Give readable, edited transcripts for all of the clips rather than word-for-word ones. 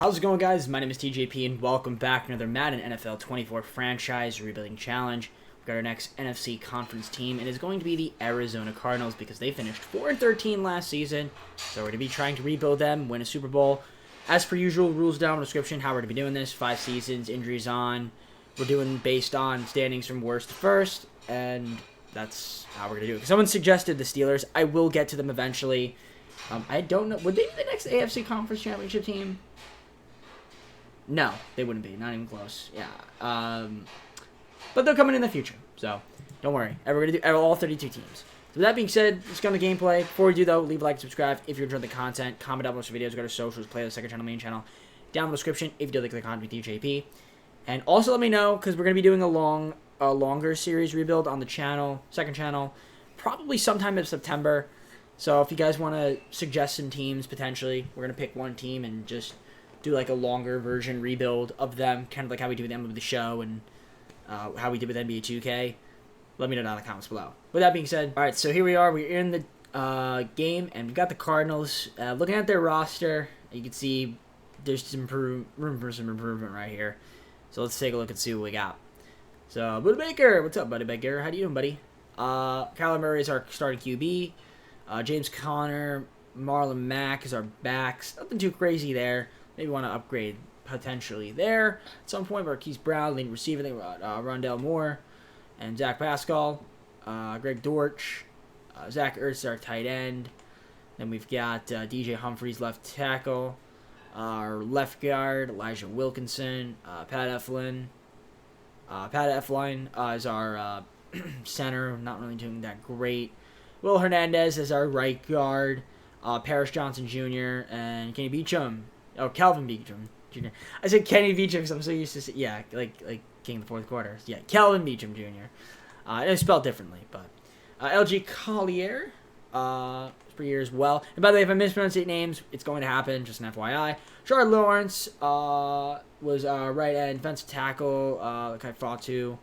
How's it going, guys? My name is TJP, and welcome back to another Madden NFL 24 franchise rebuilding challenge. We've got our next NFC conference team, and it's going to be the Arizona Cardinals because they finished 4-13 last season. So we're going to be trying to rebuild them, win a Super Bowl. As per usual, rules down in the description how we're going to be doing this. 5 seasons, injuries on. We're doing based on standings from worst to first, and that's how we're going to do it. Someone suggested the Steelers. I will get to them eventually. I don't know. Would they be the next AFC Conference Championship team? No, they wouldn't be. Not even close. Yeah. But they're coming in the future. So, don't worry. We're going to do all 32 teams. So, with that being said, let's go on the gameplay. Before we do, though, leave a like, subscribe if you're enjoying the content. Comment down below for videos. Go to socials, playlist, second channel, main channel. Down in the description if you do like the content with DJP. And also let me know, because we're going to be doing a longer series rebuild on the channel, second channel, probably sometime in September. So, if you guys want to suggest some teams, potentially, we're going to pick one team and just do like a longer version rebuild of them, kind of like how we do with MLB The Show and how we did with NBA 2K. Let me know down in the comments below. With that being said, all right, so here we are. We're in the game, and we've got the Cardinals. Looking at their roster, you can see there's some room for some improvement right here. So let's take a look and see what we got. So, Buddy Baker, what's up, Buddy Baker? How you doing, buddy? Kyler Murray is our starting QB. James Conner, Marlon Mack is our backs. Nothing too crazy there. Maybe want to upgrade potentially there at some point. Marquise Brown, leading receiver. Think about Rondell Moore and Zach Pascal, Greg Dortch, Zach Ertz, our tight end. Then we've got DJ Humphries, left tackle. Our left guard, Elijah Wilkinson, Pat Eflin. Pat Eflin is our center. Not really doing that great. Will Hernandez is our right guard. Paris Johnson Jr. and Kenny Beecham. Oh, Calvin Beecham Jr. I said Kenny Beecham because I'm so used to yeah, like King of the Fourth Quarter. Yeah, Calvin Beecham Jr. It's spelled differently, but LG Collier for years as well. And by the way, if I mispronounce names, it's going to happen. Just an FYI. Charlotte Lawrence was right end defensive tackle. Like I fought to,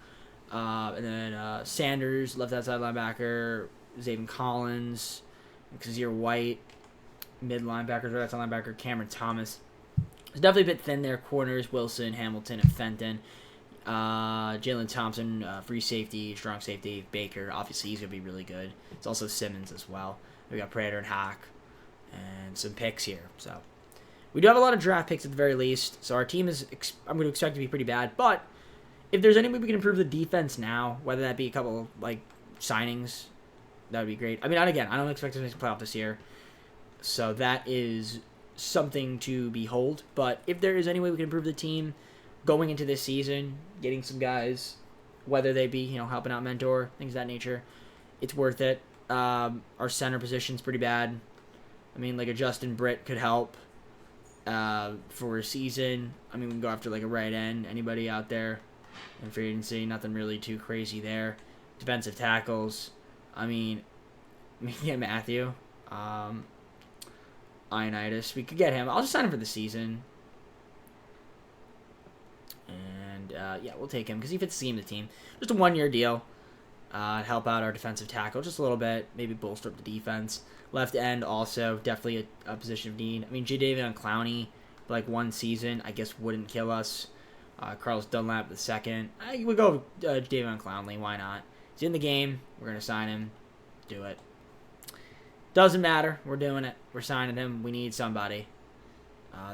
and then Sanders left outside linebacker. Zayvon Collins, Kazir White. Mid linebackers, right outside linebacker, Cameron Thomas. It's definitely a bit thin there. Corners, Wilson, Hamilton, and Fenton. Jalen Thompson, free safety, strong safety. Baker, obviously he's going to be really good. It's also Simmons as well. We got Prater and Hack, and some picks here. So we do have a lot of draft picks at the very least. So our team is, I'm going to expect to be pretty bad. But if there's any way we can improve the defense now, whether that be a couple like signings, that would be great. I mean, and again, I don't expect to make a playoff this year. So that is something to behold. But if there is any way we can improve the team going into this season, getting some guys, whether they be, helping out mentor, things of that nature, it's worth it. Our center position's pretty bad. I mean, like a Justin Britt could help for a season. I mean, we can go after like a right end. Anybody out there in free agency? Nothing really too crazy there. Defensive tackles. I mean, we can get Matthew. Ionitis. We could get him. I'll just sign him for the season. And, yeah, we'll take him because he fits the team. Just a one-year deal. Help out our defensive tackle just a little bit. Maybe bolster up the defense. Left end also definitely a position of need. I mean, Jadeveon Clowney for like one season I guess wouldn't kill us. Carlos Dunlap the second. We'll go with Jadeveon Clowney. Why not? He's in the game. We're going to sign him. Do it. Doesn't matter. We're doing it. We're signing him. We need somebody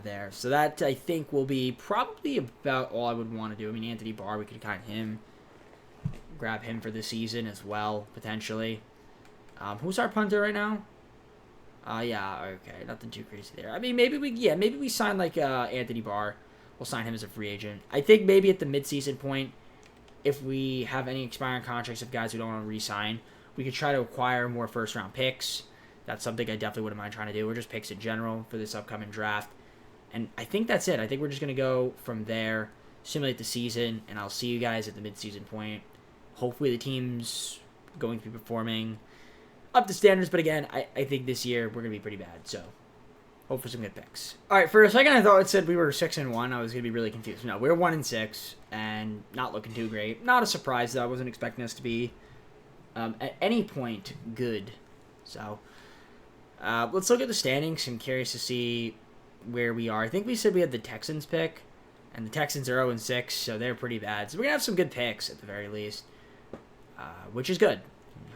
there. So that, I think, will be probably about all I would want to do. I mean, Anthony Barr, we could kind of grab him for the season as well, potentially. Who's our punter right now? Yeah, okay. Nothing too crazy there. I mean, maybe we sign, like, Anthony Barr. We'll sign him as a free agent. I think maybe at the midseason point, if we have any expiring contracts of guys who don't want to re-sign, we could try to acquire more first-round picks. That's something I definitely wouldn't mind trying to do. Or just picks in general for this upcoming draft. And I think that's it. I think we're just going to go from there, simulate the season, and I'll see you guys at the midseason point. Hopefully the team's going to be performing up to standards. But again, I think this year we're going to be pretty bad. So hope for some good picks. All right, for a second I thought it said we were 6-1. I was going to be really confused. No, we're 1-6 and not looking too great. Not a surprise, though. I wasn't expecting us to be at any point good. So let's look at the standings. I'm curious to see where we are. I think we said we had the Texans pick, and the Texans are 0-6, so they're pretty bad. So we're going to have some good picks at the very least, which is good.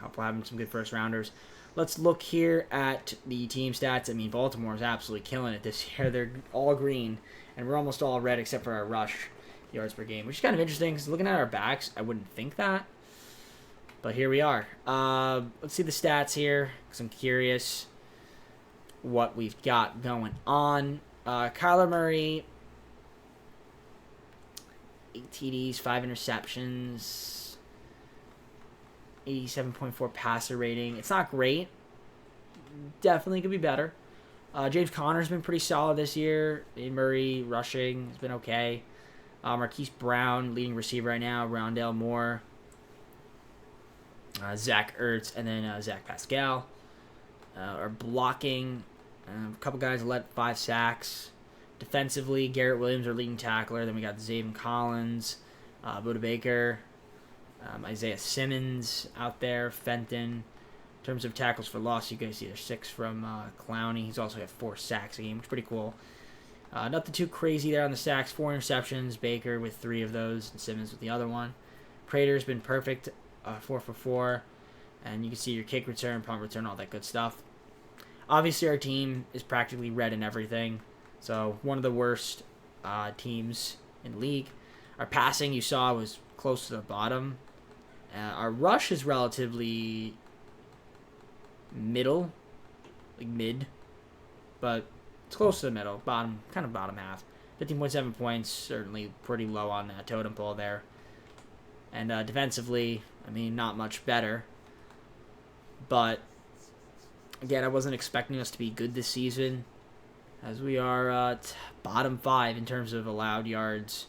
Hopefully having some good first-rounders. Let's look here at the team stats. I mean, Baltimore is absolutely killing it this year. They're all green, and we're almost all red except for our rush yards per game, which is kind of interesting because looking at our backs, I wouldn't think that. But here we are. Let's see the stats here because I'm curious what we've got going on. Kyler Murray, 8 TDs, 5 interceptions, 87.4 passer rating. It's not great. Definitely could be better. James Conner's been pretty solid this year. Murray rushing has been okay. Marquise Brown, leading receiver right now. Rondale Moore. Zach Ertz, and then Zach Pascal are blocking. A couple guys let 5 sacks. Defensively, Garrett Williams, our leading tackler. Then we got Zaven Collins, Buda Baker, Isaiah Simmons out there, Fenton. In terms of tackles for loss, you guys see there's 6 from Clowney. He's also got 4 sacks a game, which is pretty cool. Nothing too crazy there on the sacks. 4 interceptions. Baker with 3 of those, and Simmons with the other one. Prater's been perfect. 4 for 4, and you can see your kick return, punt return, all that good stuff. Obviously, our team is practically red in everything, so one of the worst teams in the league. Our passing, you saw, was close to the bottom. Our rush is relatively middle, like mid, but it's close to the middle, bottom half. 15.7 points, certainly pretty low on that totem pole there. And defensively, I mean, not much better. But, again, I wasn't expecting us to be good this season, as we are bottom 5 in terms of allowed yards.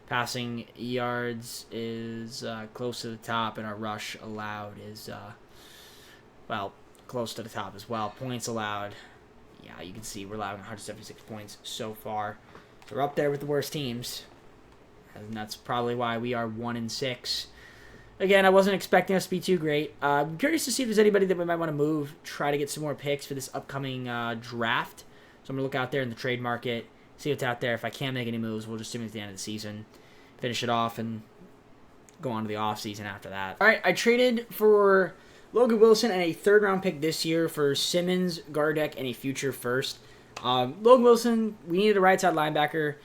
Passing yards is close to the top, and our rush allowed is, close to the top as well. Points allowed, yeah, you can see we're allowing 176 points so far. So we're up there with the worst teams. And that's probably why we are 1-6. Again, I wasn't expecting us to be too great. I'm curious to see if there's anybody that we might want to move, try to get some more picks for this upcoming draft. So I'm going to look out there in the trade market, see what's out there. If I can't make any moves, we'll just do it at the end of the season, finish it off, and go on to the offseason after that. All right, I traded for Logan Wilson and a third-round pick this year for Simmons, Gardeck, and a future first. Logan Wilson, we needed a right-side linebacker.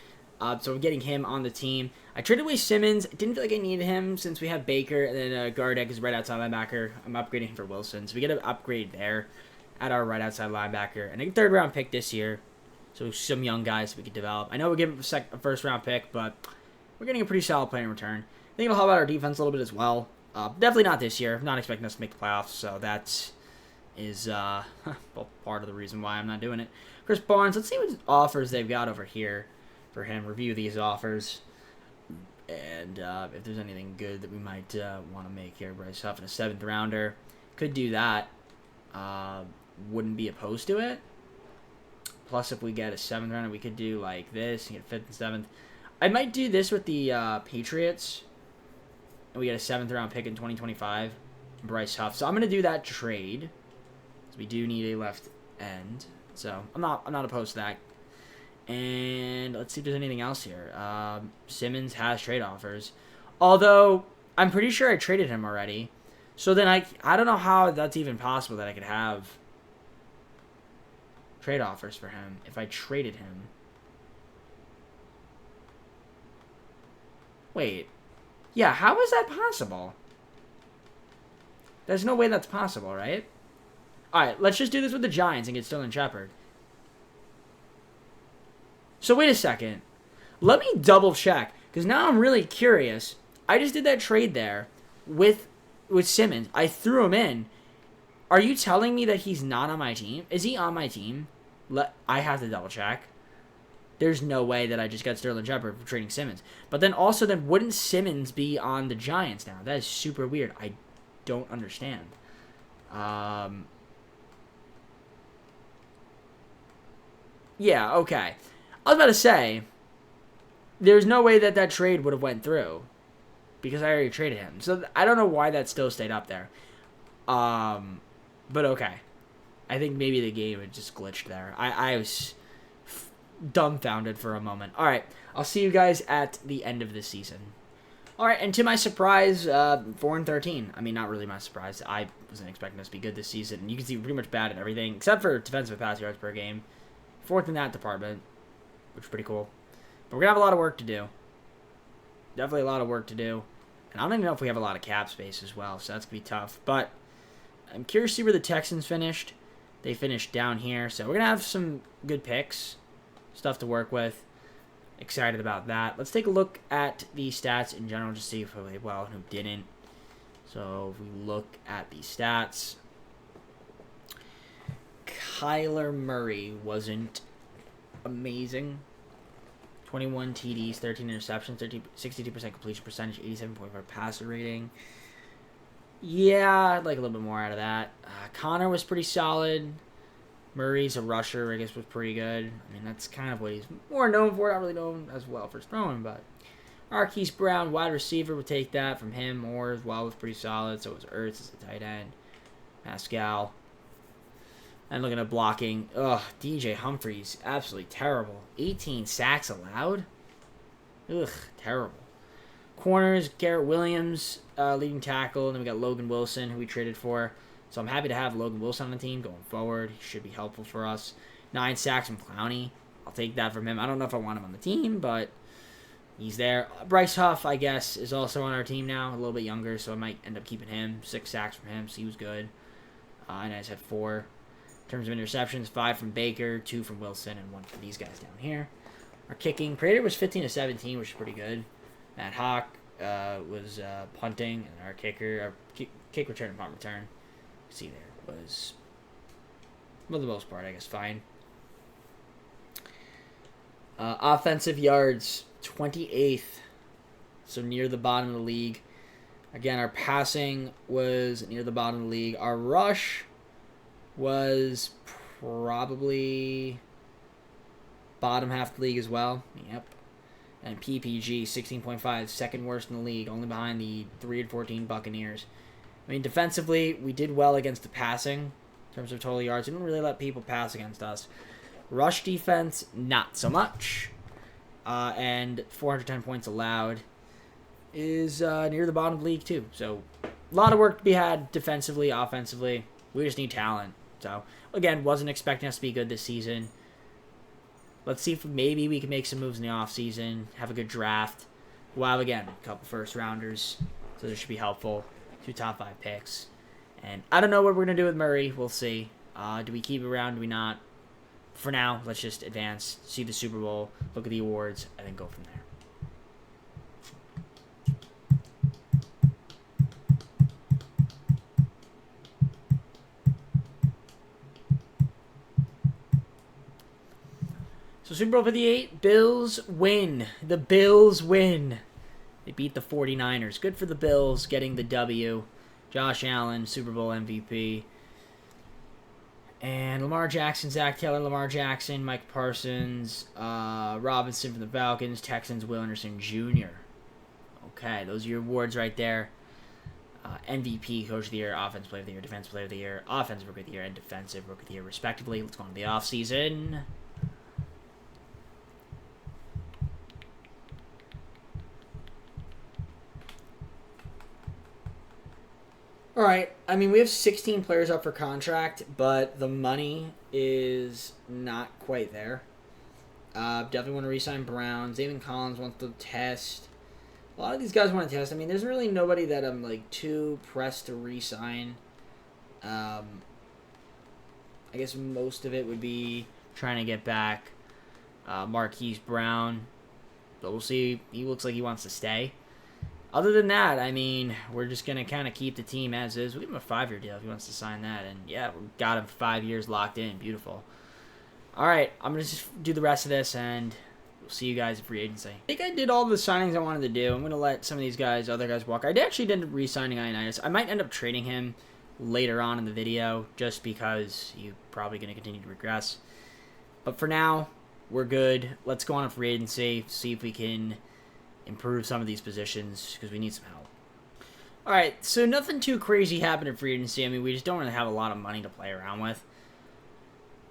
So I'm getting him on the team. I traded away Simmons. Didn't feel like I needed him since we have Baker. And then Gardeck is right outside linebacker. I'm upgrading him for Wilson. So we get an upgrade there at our right outside linebacker. And a third-round pick this year. So some young guys we could develop. I know we're giving a first-round pick, but we're getting a pretty solid play in return. I think it'll help out our defense a little bit as well. Definitely not this year. I'm not expecting us to make the playoffs. So that is part of the reason why I'm not doing it. Chris Barnes, let's see what offers they've got over here for him. Review these offers, and if there's anything good that we might want to make here. Bryce Huff and a 7th rounder, could do that. Wouldn't be opposed to it. Plus, if we get a 7th rounder, we could do like this and get 5th and 7th. I might do this with the Patriots, and we get a 7th round pick in 2025. Bryce Huff. So I'm gonna do that trade. So we do need a left end. So I'm not opposed to that. And let's see if there's anything else here. Simmons has trade offers. Although, I'm pretty sure I traded him already. So then I don't know how that's even possible that I could have trade offers for him if I traded him. Wait. Yeah, how is that possible? There's no way that's possible, right? Alright, let's just do this with the Giants and get Sterling Shepard. So wait a second. Let me double check, because now I'm really curious. I just did that trade there with Simmons. I threw him in. Are you telling me that he's not on my team? Is he on my team? I have to double check. There's no way that I just got Sterling Shepard for trading Simmons. But then also, wouldn't Simmons be on the Giants now? That is super weird. I don't understand. Yeah, okay. I was about to say, there's no way that trade would have went through, because I already traded him. So I don't know why that still stayed up there. But okay. I think maybe the game had just glitched there. I was dumbfounded for a moment. All right, I'll see you guys at the end of the season. All right, and to my surprise, 4-13. I mean, not really my surprise. I wasn't expecting us to be good this season. You can see we're pretty much bad at everything, except for defensive pass yards per game. Fourth in that department, which is pretty cool. But we're going to have a lot of work to do. Definitely a lot of work to do. And I don't even know if we have a lot of cap space as well, so that's going to be tough. But I'm curious to see where the Texans finished. They finished down here, so we're going to have some good picks, stuff to work with. Excited about that. Let's take a look at the stats in general, just see who played well and who didn't. So if we look at the stats, Kyler Murray wasn't amazing. 21 TDs, 13 interceptions, 62% completion percentage, 87.5 passer rating. Yeah, I'd like a little bit more out of that. Connor was pretty solid. Murray's a rusher, I guess, was pretty good. I mean, that's kind of what he's more known for. Not really known as well for his throwing, but Marquise Brown, wide receiver, would take that from him. Moore as well was pretty solid. So was Ertz as a tight end. Pascal. And looking at blocking, DJ Humphries, absolutely terrible. 18 sacks allowed? Ugh, terrible. Corners, Garrett Williams, leading tackle. And then we got Logan Wilson, who we traded for. So I'm happy to have Logan Wilson on the team going forward. He should be helpful for us. 9 sacks from Clowney. I'll take that from him. I don't know if I want him on the team, but he's there. Bryce Huff, I guess, is also on our team now. A little bit younger, so I might end up keeping him. 6 sacks from him, so he was good. And I just had 4. In terms of interceptions, 5 from Baker, 2 from Wilson, and 1 from these guys down here. Our kicking, Prater was 15-17, which is pretty good. Matt Hawk was punting, and our kicker, kick return and punt return. See there was, for the most part, I guess, fine. Offensive yards, 28th, so near the bottom of the league. Again, our passing was near the bottom of the league. Our rush was probably bottom half of the league as well. Yep. And PPG, 16.5, second worst in the league, only behind the 3-14 Buccaneers. I mean, defensively, we did well against the passing in terms of total yards. We didn't really let people pass against us. Rush defense, not so much. And 410 points allowed is near the bottom of the league, too. So, a lot of work to be had defensively, offensively. We just need talent. So, again, wasn't expecting us to be good this season. Let's see if maybe we can make some moves in the offseason, have a good draft. We'll have, again, a couple first-rounders, so this should be helpful. 2 top 5 picks. And I don't know what we're going to do with Murray. We'll see. Do we keep it around? Do we not? For now, let's just advance, see the Super Bowl, look at the awards, and then go from there. So Super Bowl 58, Bills win. The Bills win. They beat the 49ers. Good for the Bills getting the W. Josh Allen, Super Bowl MVP. And Lamar Jackson, Zach Taylor, Lamar Jackson, Mike Parsons, Robinson from the Falcons, Texans, Will Anderson Jr. Okay, those are your awards right there. MVP, Coach of the Year, Offensive Player of the Year, Defensive Player of the Year, Offensive Rookie of the Year, and Defensive Rookie of the Year, respectively. Let's go on to the offseason. All right. I mean, we have 16 players up for contract, but the money is not quite there. Definitely want to re-sign Brown. Zayvon Collins wants to test. A lot of these guys want to test. I mean, there's really nobody that I'm like too pressed to re-sign. I guess most of it would be trying to get back Marquise Brown, but we'll see. He looks like he wants to stay. Other than that, I mean, we're just going to kind of keep the team as is. We'll give him a 5-year deal if he wants to sign that. And, yeah, we got him 5 years locked in. Beautiful. All right, I'm going to just do the rest of this, and we'll see you guys at free agency. I think I did all the signings I wanted to do. I'm going to let some of these guys, other guys, walk. I actually did end up re-signing Ioannidis. I might end up trading him later on in the video just because he's probably going to continue to regress. But for now, we're good. Let's go on a free agency, see if we can improve some of these positions because we need some help. All right, so nothing too crazy happened in free agency. I mean, we just don't really have a lot of money to play around with.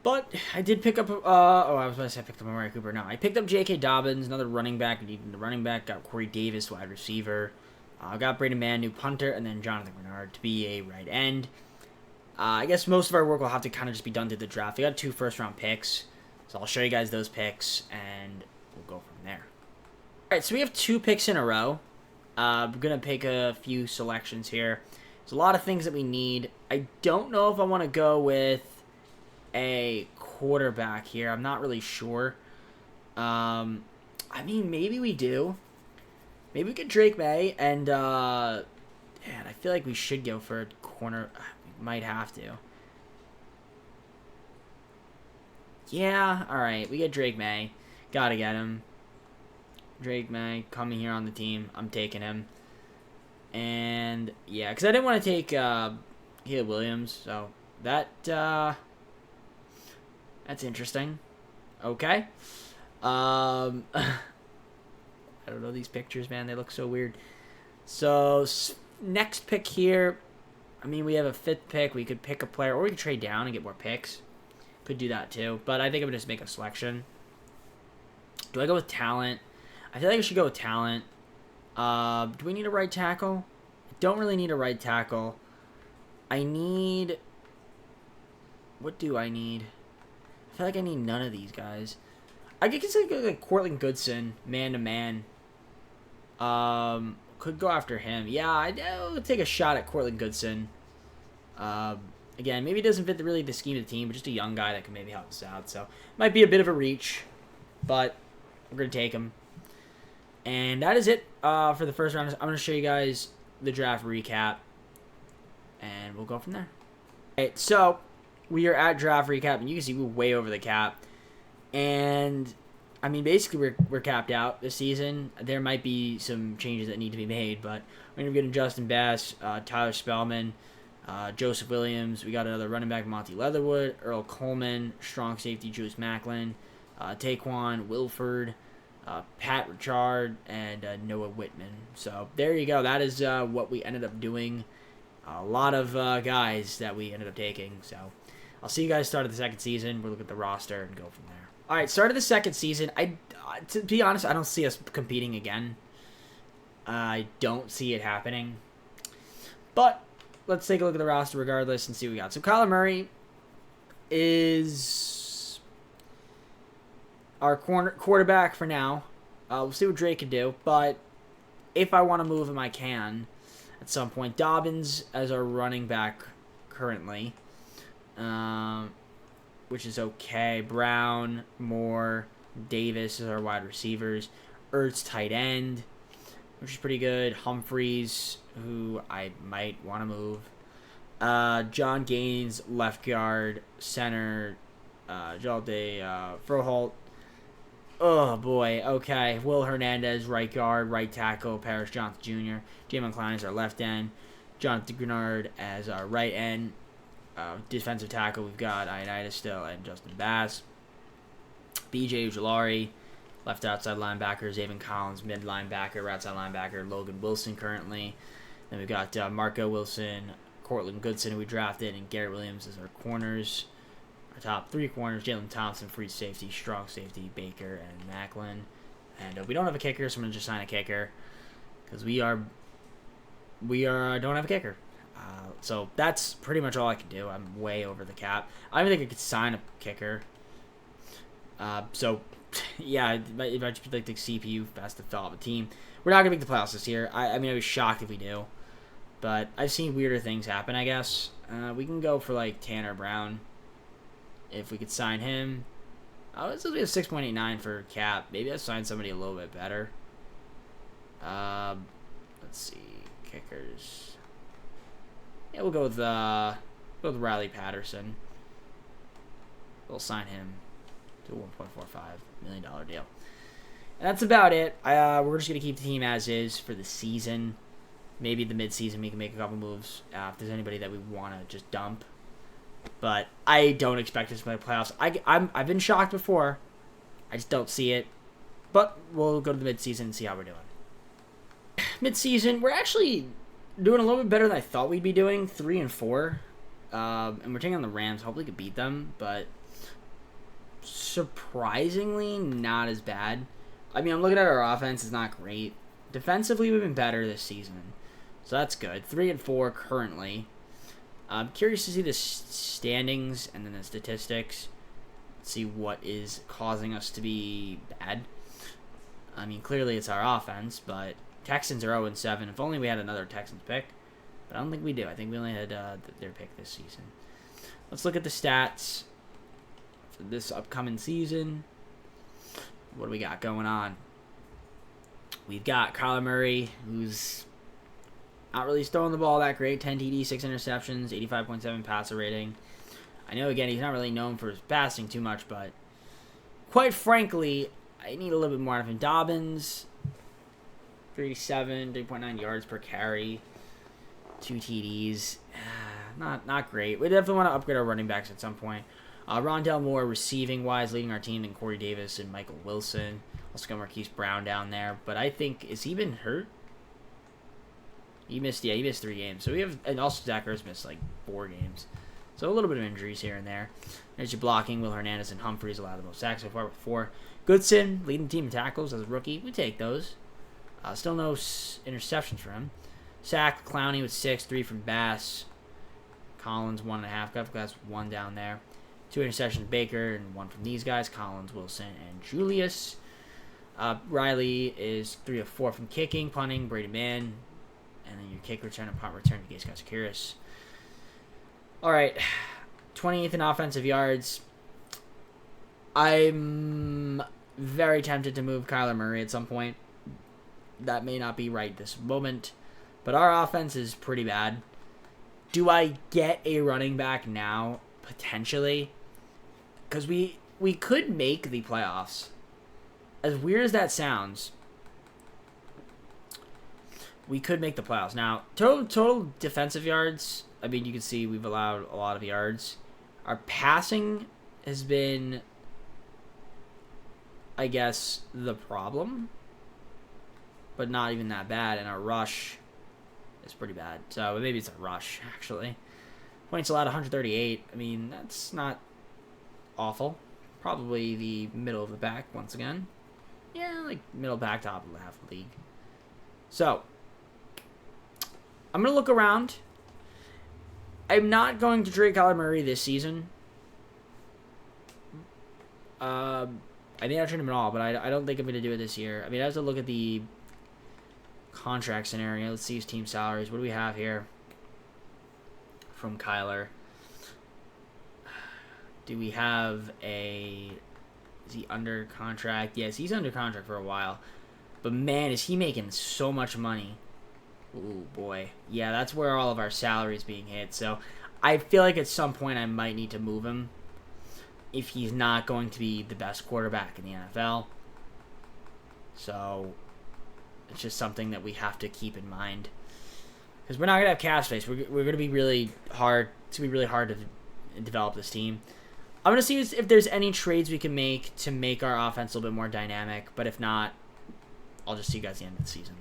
But I did pick up, I was about to say I picked up Amari Cooper. No, I picked up J.K. Dobbins, another running back. Even the running back, got Corey Davis, wide receiver. Got Braden Mann, new punter, and then Jonathan Bernard to be a right end. I guess most of our work will have to kind of just be done through the draft. We got 2 first-round picks, so I'll show you guys those picks, and we'll go from there. All right, so we have 2 picks in a row. We're going to pick a few selections here. There's a lot of things that we need. I don't know if I want to go with a quarterback here. I'm not really sure. I mean, maybe we do. Maybe we get Drake May, and man, I feel like we should go for a corner. We might have to. Yeah, all right. We get Drake May. Gotta get him. Drake May coming here on the team. I'm taking him. And yeah, because I didn't want to take Caleb Williams, so that's interesting. Okay. I don't know these pictures, man. They look so weird. So, next pick here. I mean, we have a 5th pick. We could pick a player, or we could trade down and get more picks. Could do that, too. But I think I'm going to just make a selection. Do I go with talent? I feel like I should go with talent. Do we need a right tackle? I don't really need a right tackle. I need... What do I need? I feel like I need none of these guys. I could consider like Cortland Goodson, man-to-man. Could go after him. Yeah, I'll take a shot at Cortland Goodson. Again, maybe it doesn't fit really the scheme of the team, but just a young guy that can maybe help us out. So, might be a bit of a reach, but we're going to take him. And that is it for the first round. I'm going to show you guys the draft recap, and we'll go from there. Okay, so we are at draft recap, and you can see we're way over the cap. And I mean, basically, we're capped out this season. There might be some changes that need to be made, but we're going to be getting Justin Bass, Tyler Spellman, Joseph Williams. We got another running back, Monty Leatherwood, Earl Coleman, strong safety, Juice Macklin, Taquan Wilford, Pat Richard, and Noah Whitman. So there you go. That is what we ended up doing. A lot of guys that we ended up taking. So I'll see you guys start of the second season. We'll look at the roster and go from there. All right, start of the second season. To be honest, I don't see us competing again. I don't see it happening. But let's take a look at the roster regardless and see what we got. So Kyler Murray is our quarterback for now. We'll see what Drake can do. But if I want to move him, I can at some point. Dobbins as our running back currently. Which is okay. Brown, Moore, Davis is our wide receivers. Ertz tight end, which is pretty good. Humphreys, who I might want to move. John Gaines, left guard. Center, Jalde Froholt. Oh, boy. Okay. Will Hernandez, right guard. Right tackle, Paris Johnson Jr. Jamin Klein is our left end. Jonathan Grenard as our right end. Defensive tackle, we've got Ioannidis still and Justin Bass. B.J. Ujulari, left outside linebacker. Zaven Collins, mid linebacker. Right outside linebacker. Logan Wilson currently. Then we've got Marco Wilson, Cortland Goodson, who we drafted, and Garrett Williams as our corners. Our top 3 corners, Jalen Thompson, free safety, strong safety, Baker, and Macklin. And we don't have a kicker, so I'm going to just sign a kicker. Because we don't have a kicker. So that's pretty much all I can do. I'm way over the cap. I don't even think I could sign a kicker. So, yeah, it might just be like the CPU best to fill out the team. We're not going to make the playoffs this year. I mean, I'd be shocked if we do. But I've seen weirder things happen, I guess. We can go for, like, Tanner Brown. If we could sign him. It's supposed to be a 6.89 for cap. Maybe I'll sign somebody a little bit better. Let's see. Kickers. Yeah, we'll go with Riley Patterson. We'll sign him to a $1.45 million deal. And that's about it. We're just going to keep the team as is for the season. Maybe the midseason we can make a couple moves if there's anybody that we want to just dump. But I don't expect us to make playoffs. I've been shocked before. I just don't see it. But we'll go to the midseason and see how we're doing. Midseason, we're actually doing a little bit better than I thought we'd be doing. 3-4. And we're taking on the Rams. Hopefully we can beat them. But surprisingly not as bad. I mean, I'm looking at our offense. It's not great. Defensively, we've been better this season. So that's good. 3-4 currently. I'm curious to see the standings and then the statistics. See what is causing us to be bad. I mean, clearly it's our offense, but Texans are 0-7. If only we had another Texans pick. But I don't think we do. I think we only had their pick this season. Let's look at the stats for this upcoming season. What do we got going on? We've got Kyler Murray, who's not really throwing the ball that great. 10 TD, 6 interceptions, 85.7 passer rating. I know, again, he's not really known for his passing too much, but quite frankly, I need a little bit more out of him. Dobbins, 3.9 yards per carry, 2 TDs. Not great. We definitely want to upgrade our running backs at some point. Rondell Moore, receiving-wise, leading our team, and Corey Davis and Michael Wilson. Also got Marquise Brown down there. But I think, has he been hurt? He missed 3 games. So we have, and also Zach Ertz missed like 4 games. So a little bit of injuries here and there. There's your blocking. Will Hernandez and Humphries allowed the most sacks so far with 4. Goodson, leading the team in tackles as a rookie. We take those. Still no interceptions for him. Sack, Clowney with 6, 3 from Bass. Collins, 1.5. Got 1 down there. 2 interceptions, Baker, and 1 from these guys, Collins, Wilson, and Julius. Riley is 3 of 4 from kicking, punting, Brady Mann, and then your kick return and punt return to Gase Curious. All right, 28th in offensive yards. I'm very tempted to move Kyler Murray at some point. That may not be right this moment, but our offense is pretty bad. Do I get a running back now? Potentially. Because we could make the playoffs. As weird as that sounds, we could make the playoffs. Now, total defensive yards, I mean, you can see we've allowed a lot of yards. Our passing has been, I guess, the problem. But not even that bad. And our rush is pretty bad. So maybe it's a rush, actually. Points allowed 138. I mean, that's not awful. Probably the middle of the pack once again. Yeah, like middle back, top of half the league. So, I'm going to look around. I'm not going to trade Kyler Murray this season. I may not trade him at all, but I don't think I'm going to do it this year. I mean, I have to look at the contract scenario. Let's see his team salaries. What do we have here from Kyler? Do we have a... Is he under contract? Yes, he's under contract for a while. But man, is he making so much money. Ooh, boy. Yeah, that's where all of our salary is being hit. So I feel like at some point I might need to move him if he's not going to be the best quarterback in the NFL. So it's just something that we have to keep in mind. Because we're not going to have cap space. We're going to be really hard. It's going to be really hard to develop this team. I'm going to see if there's any trades we can make to make our offense a little bit more dynamic. But if not, I'll just see you guys at the end of the season.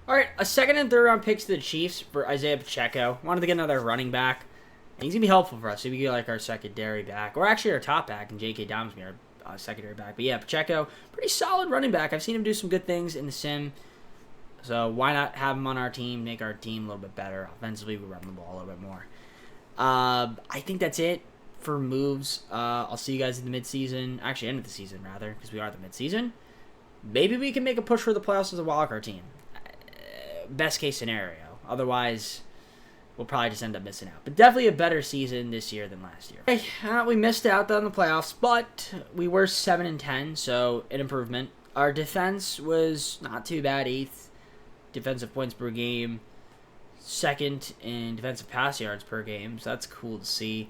All right, a 2nd and 3rd round picks to the Chiefs for Isaiah Pacheco. Wanted to get another running back. And he's going to be helpful for us. So we get like our secondary back. Or actually our top back. And J.K. Dobbins will be our secondary back. But yeah, Pacheco, pretty solid running back. I've seen him do some good things in the sim. So why not have him on our team, make our team a little bit better. Offensively, we run the ball a little bit more. I think that's it for moves. I'll see you guys in the midseason. Actually, end of the season, rather, because we are at the midseason. Maybe we can make a push for the playoffs as a wildcard team. Best case scenario. Otherwise, we'll probably just end up missing out. But definitely a better season this year than last year. Okay, we missed out on the playoffs, but we were 7-10, so an improvement. Our defense was not too bad, 8th. Defensive points per game, 2nd in defensive pass yards per game, so that's cool to see.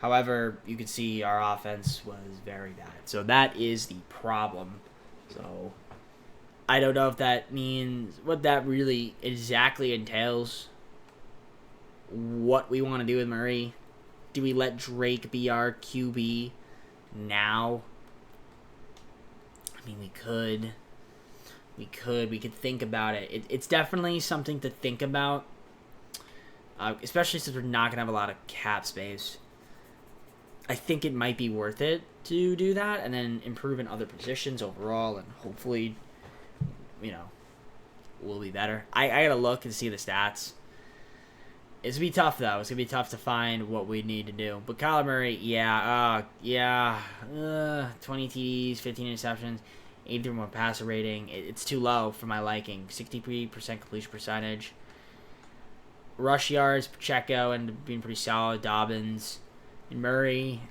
However, you can see our offense was very bad, so that is the problem. So I don't know if that means what that really exactly entails. What we want to do with Murray. Do we let Drake be our QB now? I mean, we could. We could think about it. It's definitely something to think about. especially since we're not going to have a lot of cap space. I think it might be worth it to do that and then improve in other positions overall, and hopefully, we'll be better. I got to look and see the stats. It's going to be tough, though. It's going to be tough to find what we need to do. But Kyler Murray, 20 TDs, 15 interceptions, 83% passer rating. It's too low for my liking. 63% completion percentage. Rush yards, Pacheco ended up being pretty solid. Dobbins and Murray.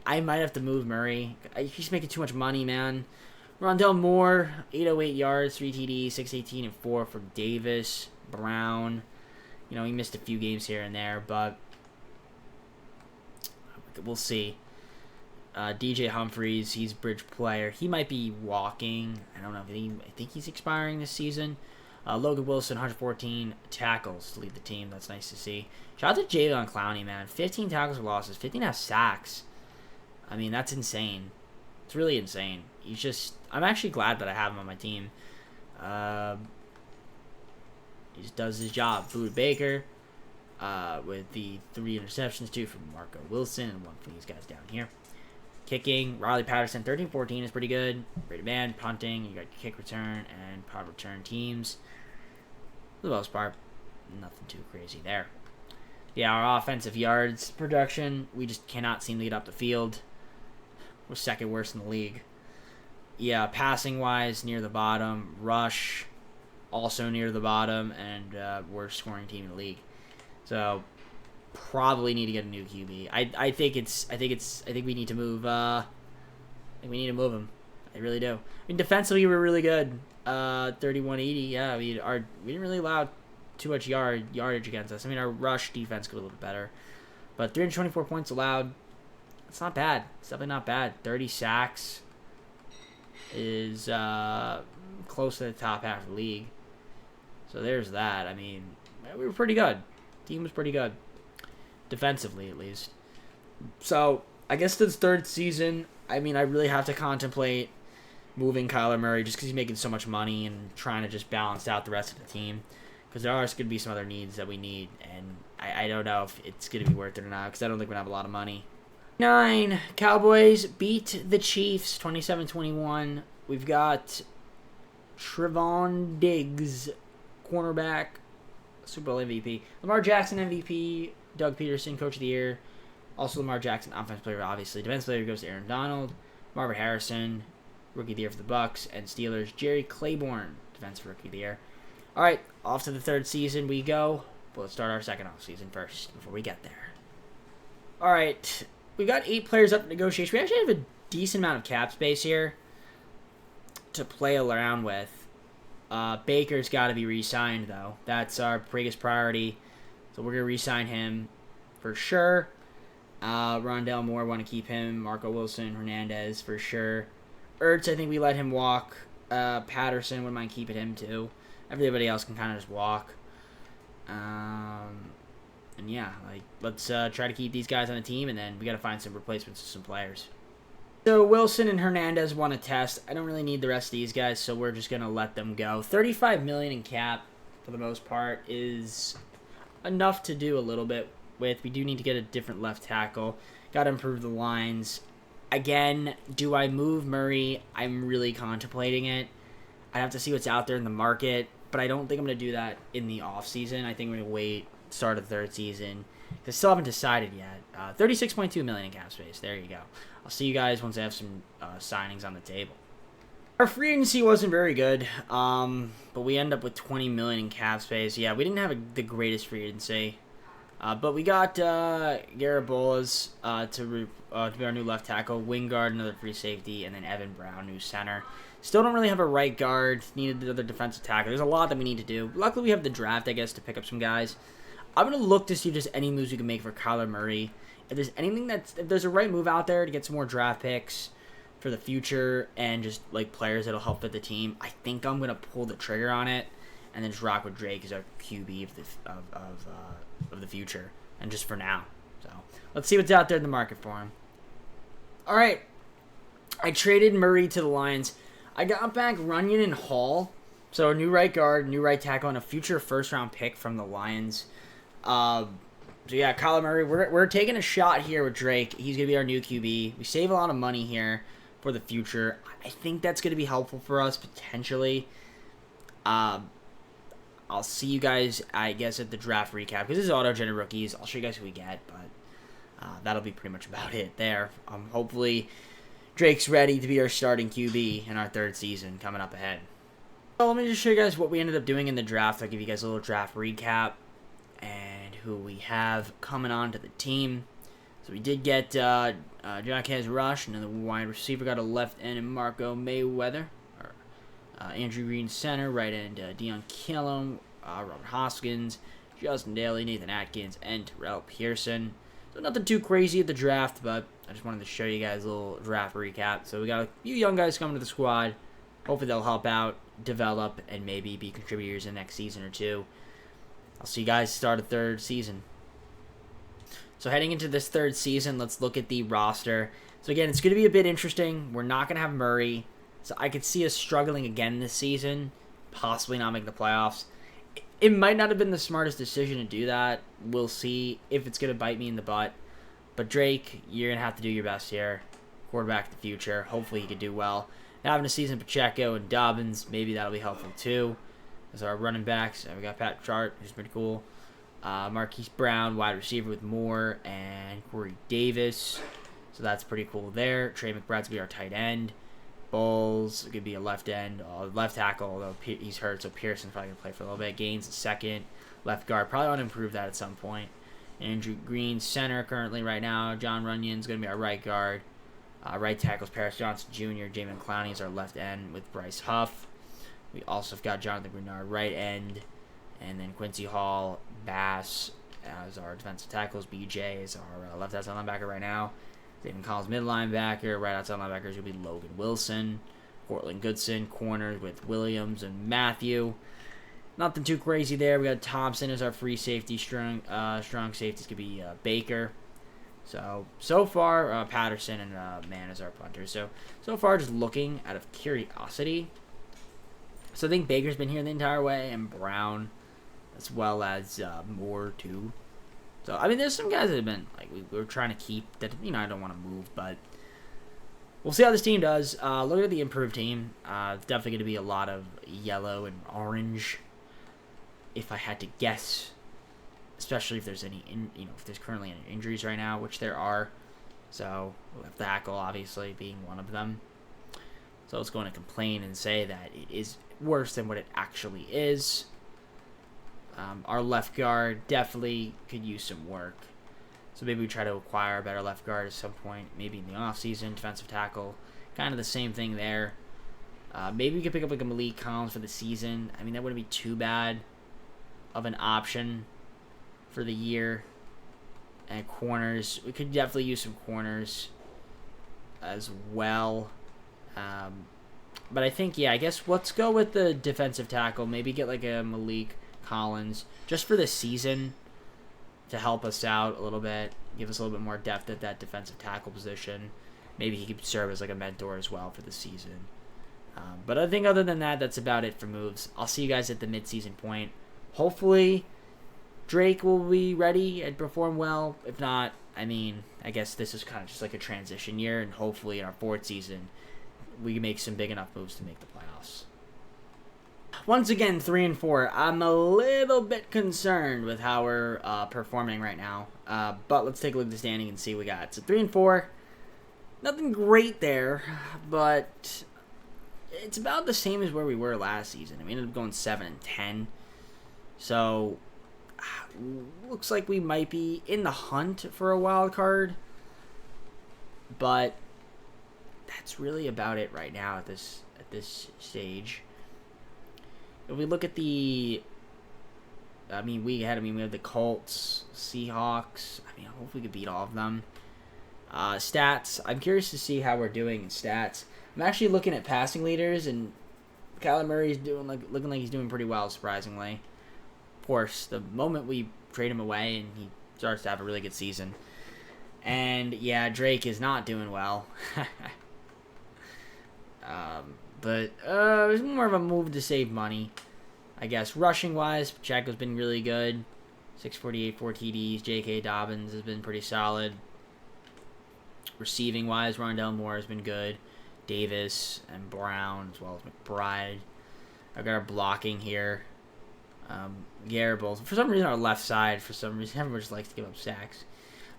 I might have to move Murray. He's making too much money, man. Rondell Moore, 808 yards, 3 TDs, 618 and 4 for Davis. Brown. He missed a few games here and there, but we'll see. DJ Humphries, he's a bridge player. He might be walking. I don't know. I think he's expiring this season. Logan Wilson, 114 tackles to lead the team. That's nice to see. Shout out to Jadeveon Clowney, man. 15 tackles for losses, 15.5 sacks. I mean, that's insane. It's really insane. I'm actually glad that I have him on my team. He just does his job. Buda Baker with the 3 interceptions, 2 from Marco Wilson and 1 from these guys down here. Kicking, Riley Patterson, 13-14 is pretty good. Rated man, punting, you got kick return and punt return teams. For the most part, nothing too crazy there. Yeah, our offensive yards production, we just cannot seem to get up the field. We're second worst in the league. Yeah, passing-wise, near the bottom. Rush, also near the bottom, and worst scoring team in the league. So probably need to get a new QB. I think we need to move. We need to move him. I really do. I mean, defensively we're really good. 3180. Yeah, we didn't really allow too much yardage against us. I mean, our rush defense could be a little bit better, but 324 points allowed. It's not bad. It's definitely not bad. 30 sacks is close to the top half of the league. So there's that. I mean, we were pretty good. Team was pretty good. Defensively, at least. So, I guess this third season, I mean, I really have to contemplate moving Kyler Murray just because he's making so much money and trying to just balance out the rest of the team. Because there are going to be some other needs that we need, and I don't know if it's going to be worth it or not because I don't think we're going to have a lot of money. 9. Cowboys beat the Chiefs 27-21. We've got Trevon Diggs, cornerback, Super Bowl MVP. Lamar Jackson MVP. Doug Peterson, Coach of the Year. Also Lamar Jackson, Offensive Player, obviously. Defensive Player goes to Aaron Donald. Marvin Harrison, Rookie of the Year for the Bucks. And Steelers, Jerry Claiborne, Defensive Rookie of the Year. All right, off to the third season we go. But let's start our second off season first before we get there. All right, we got 8 players up for negotiation. We actually have a decent amount of cap space here to play around with. Baker's got to be re-signed, though. That's our biggest priority. So we're going to re-sign him for sure. Rondell Moore, want to keep him. Marco Wilson, Hernandez for sure. Ertz, I think we let him walk. Patterson, wouldn't mind keeping him too. Everybody else can kind of just walk. And yeah, let's try to keep these guys on the team, and then we got to find some replacements for some players. So Wilson and Hernandez want to test. I don't really need the rest of these guys, so we're just going to let them go. $35 million in cap, for the most part, is enough to do a little bit with. We do need to get a different left tackle. Got to improve the lines. Again, do I move Murray? I'm really contemplating it. I have to see what's out there in the market, but I don't think I'm going to do that in the offseason. I think we're going to wait, start of the third season. I still haven't decided yet. $36.2 million in cap space. There you go. I'll see you guys once I have some signings on the table. Our free agency wasn't very good, but we end up with $20 million in cap space. Yeah, we didn't have the greatest free agency, but we got Garrett Bowles to be our new left tackle, Wingard, another free safety, and then Evan Brown, new center. Still don't really have a right guard. Needed another defensive tackle. There's a lot that we need to do. Luckily, we have the draft, I guess, to pick up some guys. I'm going to look to see if there's any moves we can make for Kyler Murray. If there's a right move out there to get some more draft picks for the future and just players that'll help fit the team, I think I'm gonna pull the trigger on it and then just rock with Drake as our QB of the future, and just for now. So let's see what's out there in the market for him. All right, I traded Murray to the Lions. I got back Runyon and Hall, so a new right guard, new right tackle, and a future first round pick from the Lions. So yeah, Kyler Murray, we're taking a shot here with Drake. He's gonna be our new QB. We save a lot of money here for the future. I think that's gonna be helpful for us potentially. I'll see you guys, I guess, at the draft recap because this is auto-generated rookies. I'll show you guys who we get, but that'll be pretty much about it there. Hopefully, Drake's ready to be our starting QB in our third season coming up ahead. So let me just show you guys what we ended up doing in the draft. I'll give you guys a little draft recap and who we have coming on to the team. So we did get Jaquez Rush, another wide receiver, got a left end in Marco Mayweather. Andrew Green center, right end Deion Killum, Robert Hoskins, Justin Daly, Nathan Atkins, and Terrell Pearson. So nothing too crazy at the draft, but I just wanted to show you guys a little draft recap. So we got a few young guys coming to the squad. Hopefully they'll help out, develop, and maybe be contributors in the next season or two. I'll see you guys start a third season. So heading into this third season, let's look at the roster. So again, it's going to be a bit interesting. We're not going to have Murray. So I could see us struggling again this season, possibly not making the playoffs. It might not have been the smartest decision to do that. We'll see if it's going to bite me in the butt. But Drake, you're going to have to do your best here. Quarterback of the future. Hopefully he could do well. Now having a season Pacheco and Dobbins, maybe that'll be helpful too. As our running backs, we got Pat Chart, who's pretty cool. Marquise Brown, wide receiver with Moore, and Corey Davis. So that's pretty cool there. Trey McBride's going to be our tight end. Bowles could be a left end, left tackle, although he's hurt, so Pearson's probably going to play for a little bit. Gaines second, left guard. Probably want to improve that at some point. Andrew Green center currently right now. John Runyon's going to be our right guard. Right tackle's Paris Johnson Jr. Jamin Clowney is our left end with Bryce Huff. We also have got Jonathan Bernard right end. And then Quincy Hall, Bass as our defensive tackles. BJ is our left outside linebacker right now. David Collins, mid linebacker. Right outside linebackers will be Logan Wilson. Cortland Goodson, corners with Williams and Matthew. Nothing too crazy there. We got Thompson as our free safety. Strong safeties could be Baker. So far, Patterson and Mann as our punter. So far, just looking out of curiosity. So I think Baker's been here the entire way, and Brown, as well as Moore too. So, I mean, there's some guys that have been, like, we're trying to keep that, I don't want to move, but we'll see how this team does. Look at the improved team. Definitely going to be a lot of yellow and orange, if I had to guess, especially if there's any, if there's currently any injuries right now, which there are. So, left tackle, obviously, being one of them. So, it's going to complain and say that it is worse than what it actually is. Our left guard definitely could use some work. So maybe we try to acquire a better left guard at some point, maybe in the offseason. Defensive tackle, kind of the same thing there. Maybe we could pick up like a Malik Collins for the season. I mean, that wouldn't be too bad of an option for the year. And corners, we could definitely use some corners as well. But I think, I guess let's go with the defensive tackle. Maybe get like a Malik Collins just for the season to help us out a little bit, give us a little bit more depth at that defensive tackle position. Maybe he could serve as like a mentor as well for the season. But I think other than that, that's about it for moves. I'll see you guys at the midseason point. Hopefully, Drake will be ready and perform well. If not, I mean, I guess this is kind of just like a transition year, and hopefully in our fourth season, we can make some big enough moves to make the playoffs. Once again, 3-4. I'm a little bit concerned with how we're performing right now. But let's take a look at the standing and see what we got. So 3-4. Nothing great there, but it's about the same as where we were last season. We ended up going 7-10. So looks like we might be in the hunt for a wild card. But that's really about it right now at this stage. If we look at we have the Colts, Seahawks. I mean, hopefully we could beat all of them. Stats. I'm curious to see how we're doing in stats. I'm actually looking at passing leaders, and Kyler Murray's looking like he's doing pretty well, surprisingly. Of course, the moment we trade him away and he starts to have a really good season. And yeah, Drake is not doing well. But it's more of a move to save money, I guess. Rushing wise, Pacheco's been really good. 648, 4 TDs. J.K. Dobbins has been pretty solid. Receiving wise, Rondell Moore has been good. Davis and Brown as well as McBride. I've got our blocking here. Garrett Bowles. For some reason, our left side, everyone just likes to give up sacks.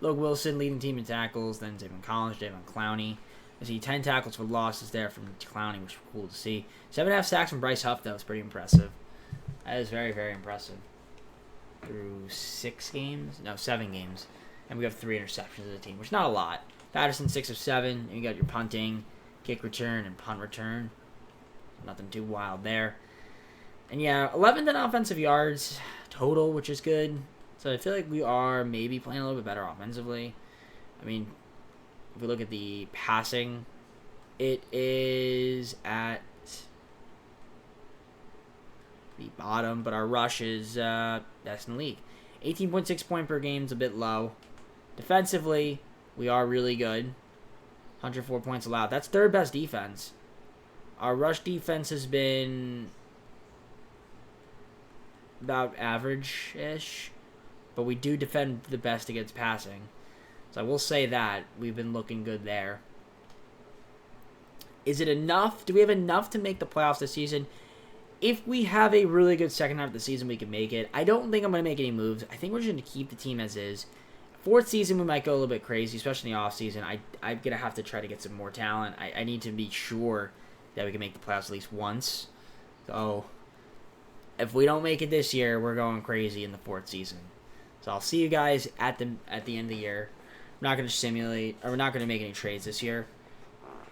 Luke Wilson leading team in tackles. Then Zayvon Collins, Javon Clowney. I see 10 tackles for losses there from Clowney, which was cool to see. 7.5 sacks from Bryce Huff, that was pretty impressive. That is very, very impressive. Through 7 games. And we have 3 interceptions as a team, which is not a lot. Patterson, 6 of 7. And you got your punting, kick return, and punt return. Nothing too wild there. And yeah, 11th in offensive yards total, which is good. So I feel like we are maybe playing a little bit better offensively. I mean, if we look at the passing, it is at the bottom, but our rush is best in the league. 18.6 point per game is a bit low. Defensively, we are really good. 104 points allowed. That's third best defense. Our rush defense has been about average-ish, but we do defend the best against passing. So I will say that we've been looking good there. Is it enough? Do we have enough to make the playoffs this season? If we have a really good second half of the season, we can make it. I don't think I'm going to make any moves. I think we're just going to keep the team as is. Fourth season, we might go a little bit crazy, especially in the offseason. I'm going to have to try to get some more talent. I need to be sure that we can make the playoffs at least once. So if we don't make it this year, we're going crazy in the fourth season. So I'll see you guys at the end of the year. I'm not going to we're not going to make any trades this year.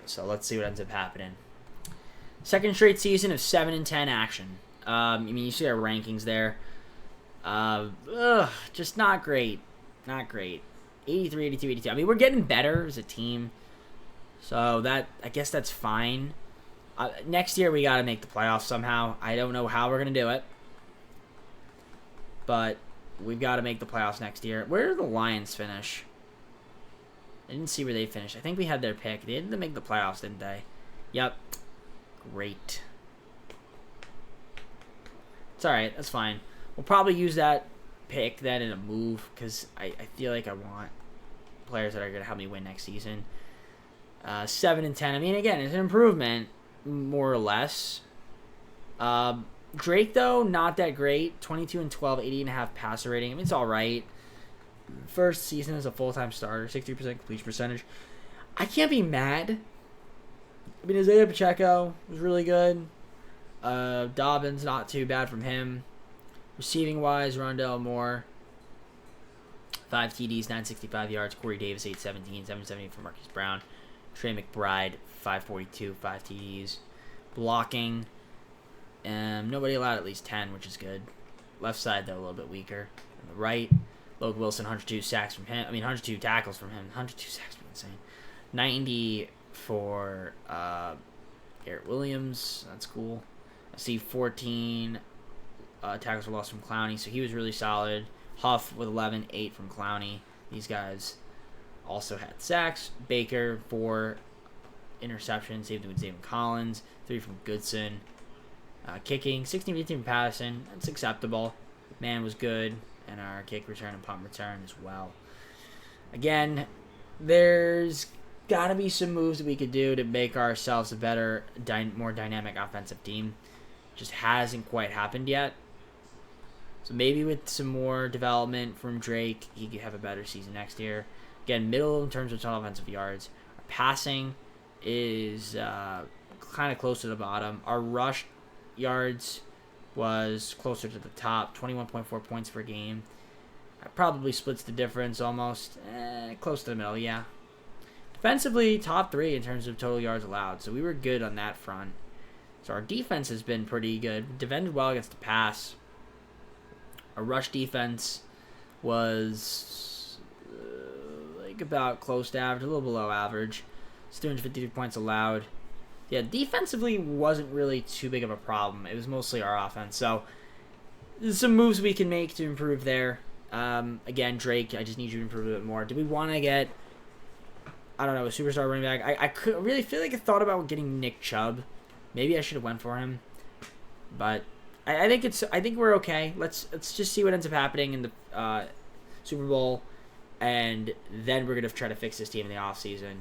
So let's see what ends up happening. Second straight season of 7-10 action. I mean, you see our rankings there. Just not great. Not great. 83, 82, 82. I mean, we're getting better as a team. So I guess that's fine. Next year, we got to make the playoffs somehow. I don't know how we're going to do it. But we've got to make the playoffs next year. Where did the Lions finish? I didn't see where they finished. I think we had their pick. They didn't make the playoffs, didn't they? Yep. Great. It's alright. That's fine. We'll probably use that pick then in a move because I feel like I want players that are going to help me win next season. 7-10. I mean, again, it's an improvement, more or less. Drake, though, not that great. 22-12, 80.5 passer rating. I mean, it's all right. First season as a full-time starter, 60% completion percentage. I can't be mad. I mean, Isaiah Pacheco was really good. Dobbins, not too bad from him. Receiving-wise, Rondell Moore, 5 TDs, 965 yards. Corey Davis, 817, 770 for Marquise Brown. Trey McBride, 542, 5 TDs. Blocking, nobody allowed at least 10, which is good. Left side, though, a little bit weaker. On the right, Luke Wilson, 102 sacks from him. I mean, 102 tackles from him. 102 sacks, insane. 90 for Garrett Williams. That's cool. I see 14 tackles for loss from Clowney, so he was really solid. Huff with 11, 8 from Clowney. These guys also had sacks. Baker, 4 interceptions, saved with Zayvon Collins, 3 from Goodson. Kicking, 16-15 from Patterson. That's acceptable. Man was good. And our kick return and punt return as well. Again, there's got to be some moves that we could do to make ourselves a better, more dynamic offensive team. Just hasn't quite happened yet. So maybe with some more development from Drake, he could have a better season next year. Again, middle in terms of total offensive yards. Our passing is kind of close to the bottom. Our rush yards was closer to the top, 21.4 points per game. Probably splits the difference almost. Close to the middle, yeah. Defensively, top 3 in terms of total yards allowed. So we were good on that front. So our defense has been pretty good. Defended well against the pass. Our rush defense was like about close to average, a little below average. It's 252 points allowed. Yeah, defensively wasn't really too big of a problem. It was mostly our offense. So there's some moves we can make to improve there. Again, Drake, I just need you to improve a bit more. Do we want to get, I don't know, a superstar running back? I could really feel like I thought about getting Nick Chubb. Maybe I should have went for him. But I think we're okay. Let's just see what ends up happening in the Super Bowl, and then we're gonna try to fix this team in the offseason.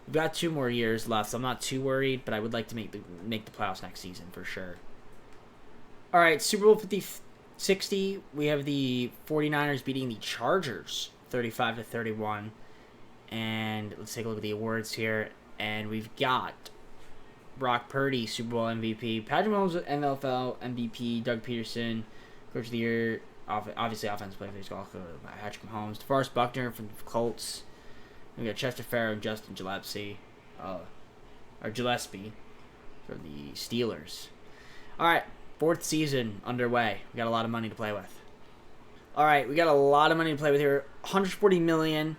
We've got 2 more years left, so I'm not too worried. But I would like to make the playoffs next season for sure. All right, Super Bowl 60. We have the 49ers beating the Chargers 35-31. And let's take a look at the awards here. And we've got Brock Purdy, Super Bowl MVP. Patrick Mahomes, NFL MVP. Doug Peterson, Coach of the Year. Obviously, offensive player of the year, Patrick Mahomes. DeForest Buckner from the Colts. We got Chester Farrow and Justin Gillespie. Gillespie for the Steelers. All right, 4th season underway. We got a lot of money to play with. All right, we got a lot of money to play with here. $140 million.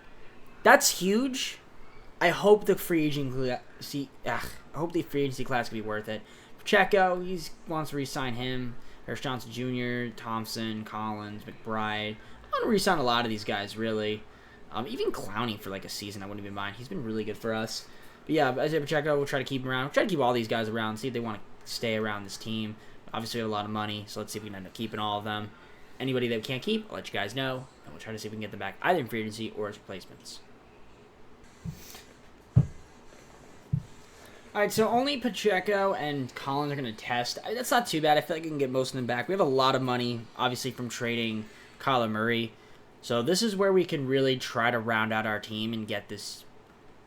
That's huge. I hope the free agency class could be worth it. Pacheco, he wants to re-sign him. There's Johnson Jr., Thompson, Collins, McBride. I want to re-sign a lot of these guys, really. Even Clowney for like a season, I wouldn't even mind. He's been really good for us. But yeah, Isaiah Pacheco, we'll try to keep him around. We'll try to keep all these guys around, see if they want to stay around this team. Obviously, we have a lot of money, so let's see if we can end up keeping all of them. Anybody that we can't keep, I'll let you guys know, and we'll try to see if we can get them back either in free agency or as replacements. All right, so only Pacheco and Collins are going to test. That's not too bad. I feel like I can get most of them back. We have a lot of money, obviously, from trading Kyler Murray. So this is where we can really try to round out our team and get this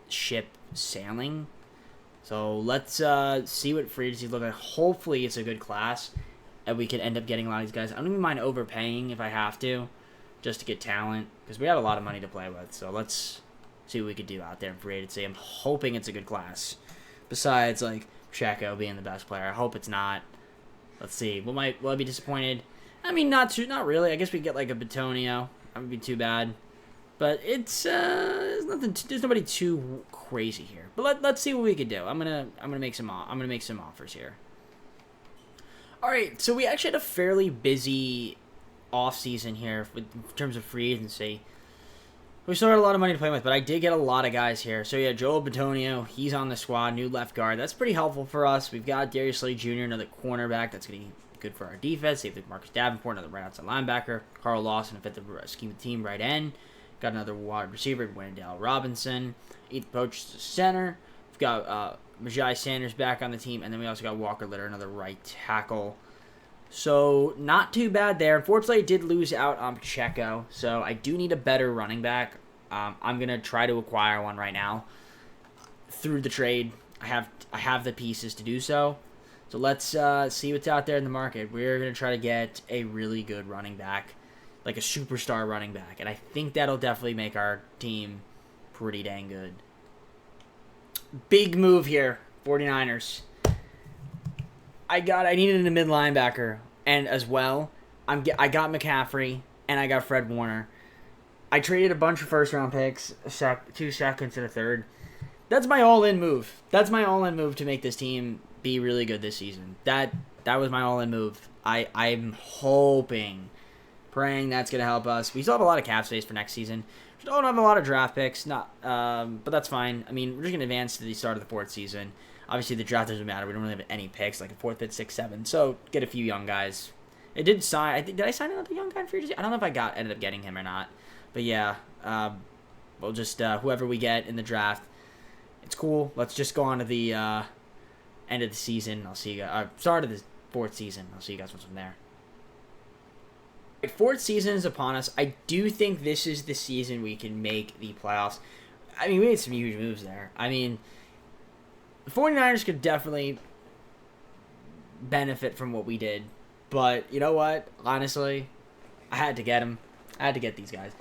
ship sailing. So let's see what free agency look like. Hopefully it's a good class, and we can end up getting a lot of these guys. I don't even mind overpaying if I have to, just to get talent, because we have a lot of money to play with. So let's see what we could do out there in free agency. I'm hoping it's a good class. Besides, like, Pacheco being the best player. I hope it's not. Let's see. Will I be disappointed? I mean, not really. I guess we get, like, a Batonio. That would be too bad. But it's, there's nobody too crazy here. But let's see what we could do. I'm gonna make some offers here. Alright, so we actually had a fairly busy offseason here in terms of free agency. We still had a lot of money to play with, but I did get a lot of guys here. So, yeah, Joel Batonio, he's on the squad, new left guard. That's pretty helpful for us. We've got Darius Slay Jr., another cornerback. That's going to be good for our defense. Safety Marcus Davenport, another right outside linebacker. Carl Lawson, a fifth of the scheme of the team, right end. Got another wide receiver, Wendell Robinson. Ethan Poach, center. We've got Majai Sanders back on the team. And then we also got Walker Litter, another right tackle. So, not too bad there. Unfortunately, I did lose out on Pacheco, so I do need a better running back. I'm going to try to acquire one right now through the trade. I have the pieces to do so. So, let's see what's out there in the market. We're going to try to get a really good running back, like a superstar running back, and I think that'll definitely make our team pretty dang good. Big move here, 49ers. I needed a mid linebacker, and as well, I got McCaffrey and I got Fred Warner. I traded a bunch of first round picks, 2 seconds and a third. That's my all in move. That's my all in move to make this team be really good this season. That was my all in move. I'm praying that's gonna help us. We still have a lot of cap space for next season. We don't have a lot of draft picks, but that's fine. I mean, we're just gonna advance to the start of the 4th season. Obviously, the draft doesn't matter. We don't really have any picks, like a 4th, 5th, 6th, 7th. So, get a few young guys. It did sign. Did I sign another young guy in free agency? I don't know if I ended up getting him or not. But yeah, we'll just whoever we get in the draft, it's cool. Let's just go on to the end of the season. I'll see you guys. Start of the 4th season. I'll see you guys once from there. 4th season is upon us. I do think this is the season we can make the playoffs. I mean, we made some huge moves there. I mean, the 49ers could definitely benefit from what we did. But you know what? Honestly, I had to get them. I had to get these guys.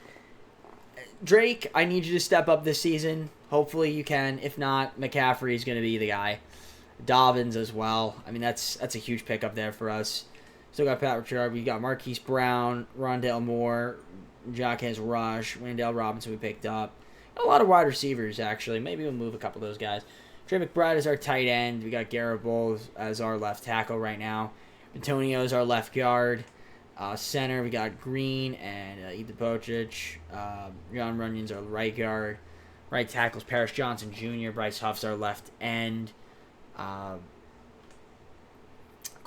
Drake, I need you to step up this season. Hopefully you can. If not, McCaffrey is going to be the guy. Dobbins as well. I mean, that's a huge pickup there for us. Still got Pat Richard. We got Marquise Brown, Rondale Moore, Jacquez Rush, Wendell Robinson we picked up. A lot of wide receivers, actually. Maybe we'll move a couple of those guys. Trey McBride is our tight end. We got Garrett Bowles as our left tackle right now. Antonio is our left guard. Center, we got Green and Ethan Pocic. John Runyon's our right guard. Right tackles, Paris Johnson Jr. Bryce Huff's our left end.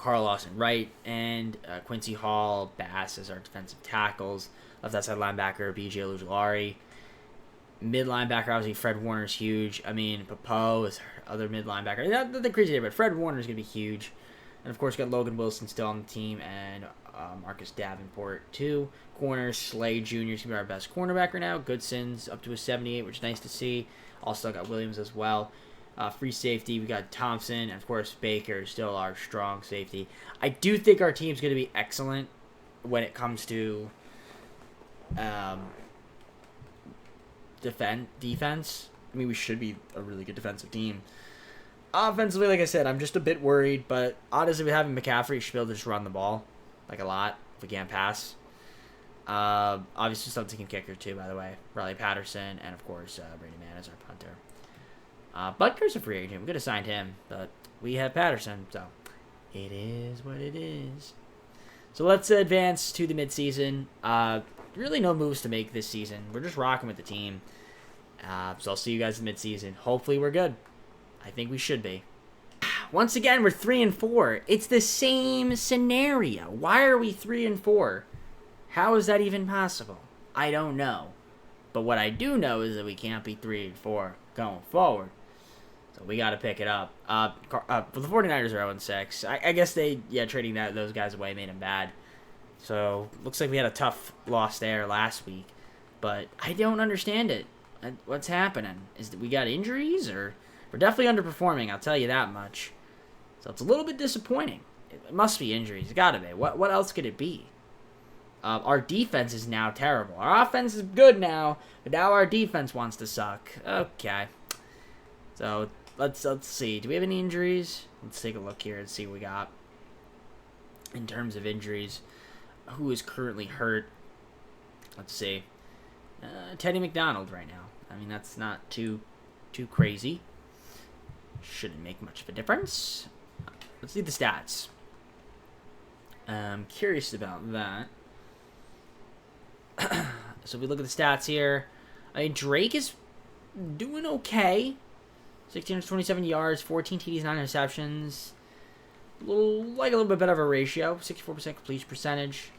Carl Lawson right, and Quincy Hall, Bass as our defensive tackles. Left outside linebacker, B.J. Ojulari. Mid linebacker, obviously, Fred Warner's huge. I mean, Popo is our other mid linebacker. Not the crazy, but Fred Warner's going to be huge. And, of course, got Logan Wilson still on the team, and Marcus Davenport, too. Corners, Slade Jr. is going to be our best cornerback right now. Goodson's up to a 78, which is nice to see. Also got Williams as well. Free safety, we got Thompson, and, of course, Baker is still our strong safety. I do think our team's going to be excellent when it comes to defense. I mean, we should be a really good defensive team. Offensively, like I said, I'm just a bit worried, but honestly, with having McCaffrey, you should be able to just run the ball, like a lot, if we can't pass. Obviously, substitute kicker, too, by the way. Riley Patterson, and, of course, Brady Mann is our punter. Butker's a free agent. We could have signed him, but we have Patterson, so it is what it is. So let's advance to the midseason. Really no moves to make this season. We're just rocking with the team. So I'll see you guys in midseason. Hopefully we're good. I think we should be. Once again, we're 3-4. It's the same scenario. Why are we 3-4? How is that even possible? I don't know. But what I do know is that we can't be 3-4 going forward. So we got to pick it up. The 49ers are 0-6. I guess trading those guys away made them bad. So looks like we had a tough loss there last week. But I don't understand it. What's happening? Is that we got injuries, or we're definitely underperforming? I'll tell you that much. So it's a little bit disappointing. It must be injuries. It gotta be. What else could it be? Our defense is now terrible. Our offense is good now, but now our defense wants to suck. Okay. So let's see. Do we have any injuries? Let's take a look here and see what we got in terms of injuries. Who is currently hurt? Let's see. Teddy McDonald right now. I mean, that's not too crazy. Shouldn't make much of a difference. Let's see the stats. I'm curious about that. So if we look at the stats here, I mean, Drake is doing okay. 1,627 yards, 14 TDs, 9 interceptions. A little bit better of a ratio, 64% completion percentage.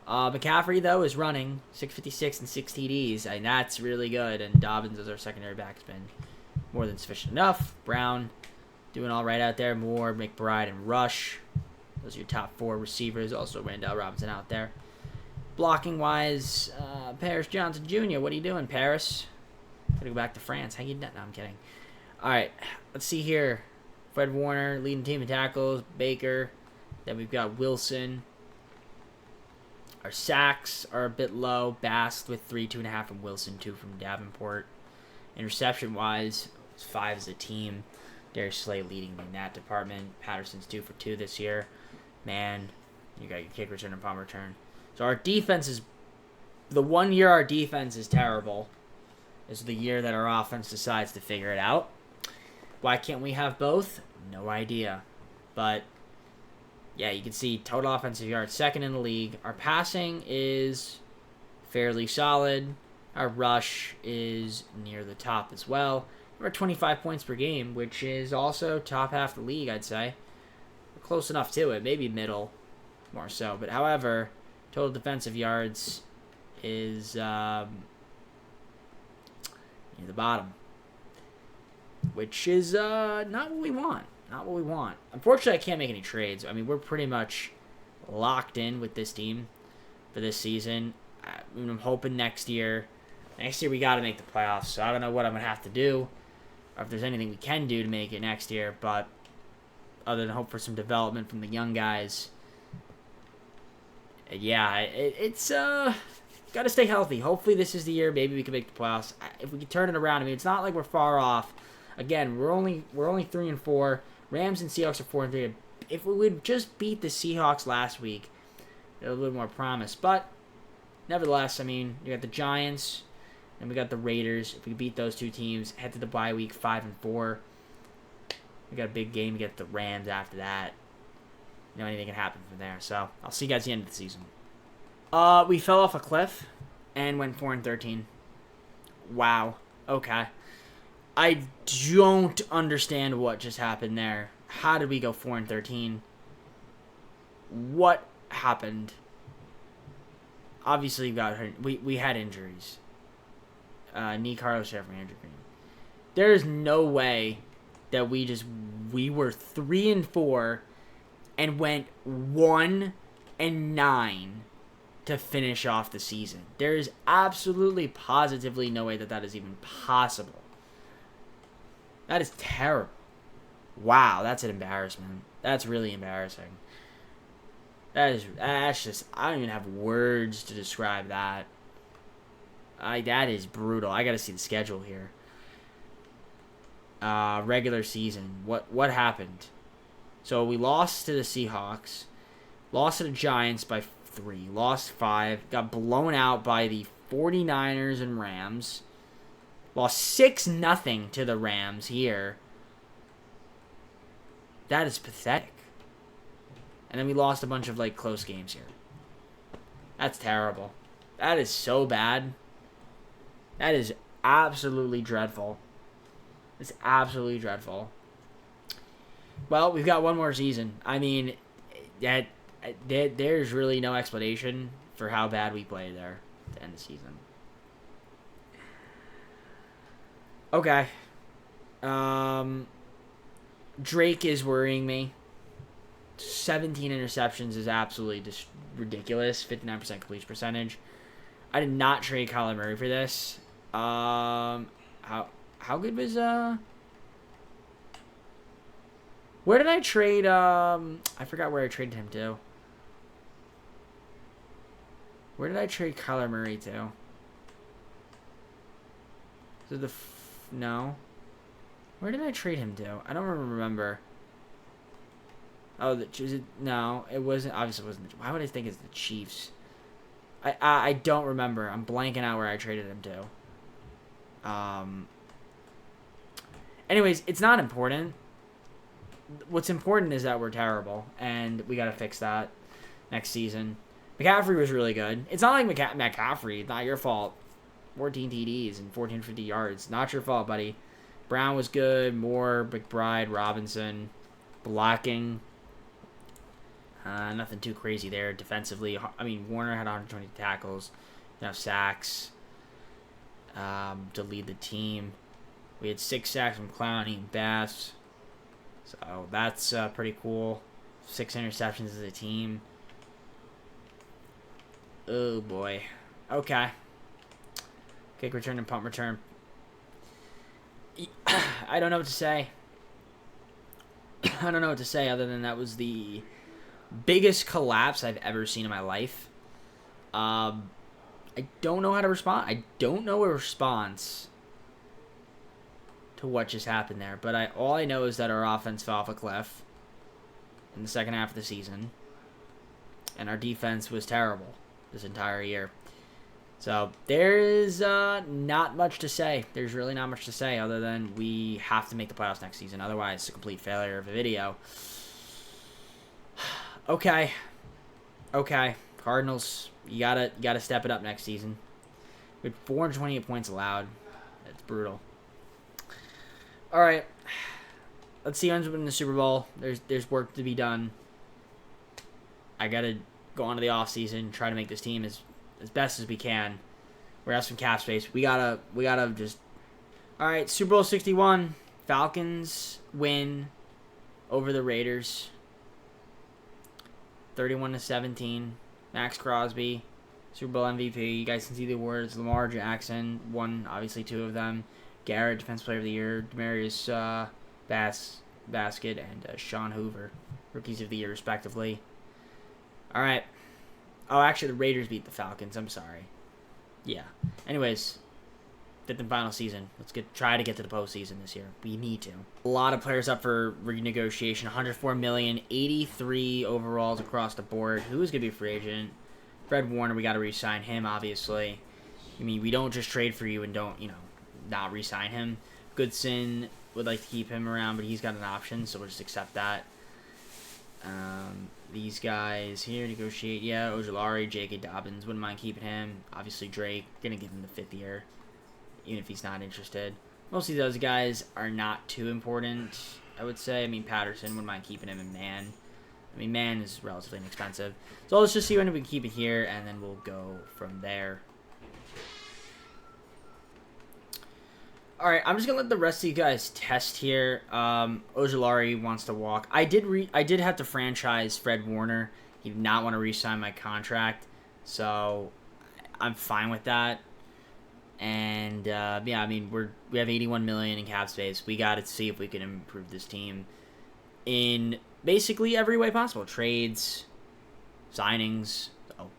McCaffrey, though, is running 656 and 6 TDs. I mean, that's really good. And Dobbins as our secondary back has been more than sufficient enough. Brown doing all right out there. Moore, McBride, and Rush. Those are your top 4 receivers. Also, Randall Robinson out there. Blocking-wise, Paris Johnson Jr., what are you doing, Paris? Gotta go back to France. How you doing? No, I'm kidding. All right, let's see here. Fred Warner leading team in tackles. Baker. Then we've got Wilson. Our sacks are a bit low. Bass with 3, 2.5 from Wilson, 2 from Davenport. Interception-wise, it's 5 as a team. Darius Slay leading in that department. Patterson's 2 for 2 this year. Man, you got your kick return and punt return. So our defense is... The 1 year our defense is terrible is the year that our offense decides to figure it out. Why can't we have both? No idea. But... yeah, you can see total offensive yards, 2nd in the league. Our passing is fairly solid. Our rush is near the top as well. We're at 25 points per game, which is also top half of the league, I'd say. We're close enough to it, maybe middle, more so. But however, total defensive yards is near the bottom, which is not what we want. Not what we want. Unfortunately, I can't make any trades. I mean, we're pretty much locked in with this team for this season. I'm hoping next year we got to make the playoffs. So I don't know what I'm going to have to do or if there's anything we can do to make it next year. But other than hope for some development from the young guys, yeah, it's got to stay healthy. Hopefully this is the year. Maybe we can make the playoffs. If we can turn it around, I mean, it's not like we're far off. Again, we're only 3-4. Rams and Seahawks are 4-3. If we would just beat the Seahawks last week, a little bit more promise. But nevertheless, I mean, you got the Giants and we got the Raiders. If we beat those 2 teams, head to the bye week 5-4. We got a big game against the Rams after that. You know, anything can happen from there. So I'll see you guys at the end of the season. We fell off a cliff and went 4-13. Wow. Okay. I don't understand what just happened there. How did we go 4-13? what happened? Obviously, we had injuries. Knee Carlos Jeffrey injury. There's no way that we were 3-4 and went 1-9 to finish off the season. There is absolutely, positively no way that is even possible. That is terrible. Wow, that's an embarrassment. That's really embarrassing. That's just, I don't even have words to describe that. That is brutal. I gotta see the schedule here. Regular season. What happened? So we lost to the Seahawks, lost to the Giants by 3, lost 5, got blown out by the 49ers and Rams, lost 6-0 to the Rams here. That is pathetic. And then we lost a bunch of close games here. That's terrible. That is so bad. That is absolutely dreadful. It's absolutely dreadful. Well, we've got one more season. I mean, there's really no explanation for how bad we played there at the end of the season. Okay. Drake is worrying me. 17 interceptions is absolutely just ridiculous. 59% completion percentage. I did not trade Kyler Murray for this. How good was where did I trade I forgot where I traded him to. Where did I trade Kyler Murray to? Is it no. Where did I trade him to? I don't remember. Oh, no, it wasn't. Obviously, it wasn't. Why would I think it's the Chiefs? I don't remember. I'm blanking out where I traded him to. Anyways, it's not important. What's important is that we're terrible, and we got to fix that next season. McCaffrey was really good. It's not like McCaffrey. It's not your fault. 14 TDs and 1,450 yards. Not your fault, buddy. Brown was good. Moore, McBride, Robinson. Blocking. Nothing too crazy there defensively. I mean, Warner had 120 tackles. Sacks to lead the team. We had 6 sacks from Clowney and Bass. So that's pretty cool. 6 interceptions as a team. Oh, boy. Okay. Kick return and punt return. I don't know what to say. I don't know what to say other than that was the biggest collapse I've ever seen in my life. I don't know how to respond. I don't know a response to what just happened there. But all I know is that our offense fell off a cliff in the second half of the season. And our defense was terrible this entire year. So there is not much to say. There's really not much to say other than we have to make the playoffs next season. Otherwise, it's a complete failure of a video. Okay. Cardinals, you gotta step it up next season. We had 428 points allowed. That's brutal. All right. Let's see who ends up in the Super Bowl. There's work to be done. I gotta go on to the offseason, try to make this team as best as we can. We're have some cap space. We gotta just. All right, Super Bowl 61. Falcons win over the Raiders. 31-17. Max Crosby, Super Bowl MVP. You guys can see the awards. Lamar Jackson won, obviously 2 of them. Garrett, Defensive Player of the Year. Demarius Basket, and Sean Hoover, Rookies of the Year, respectively. All right. Oh, actually, the Raiders beat the Falcons. I'm sorry. Yeah. Anyways, 5th and final season. Let's try to get to the postseason this year. We need to. A lot of players up for renegotiation. $104 million, 83 overalls across the board. Who's gonna be a free agent? Fred Warner. We got to re-sign him. Obviously. I mean, we don't just trade for you and don't not re-sign him. Goodson would like to keep him around, but he's got an option, so we'll just accept that. These guys here negotiate. Yeah, Ojulari, J.K. Dobbins. Wouldn't mind keeping him. Obviously, Drake. Gonna give him the 5th year, even if he's not interested. Most of those guys are not too important, I would say. I mean, Patterson, wouldn't mind keeping him in man. I mean, man is relatively inexpensive. So let's just see when we can keep it here, and then we'll go from there. Alright, I'm just going to let the rest of you guys test here. Ojulari wants to walk. I did have to franchise Fred Warner. He did not want to re-sign my contract. So, I'm fine with that. And, yeah, I mean, we have $81 million in cap space. We got to see if we can improve this team in basically every way possible. Trades, signings. So,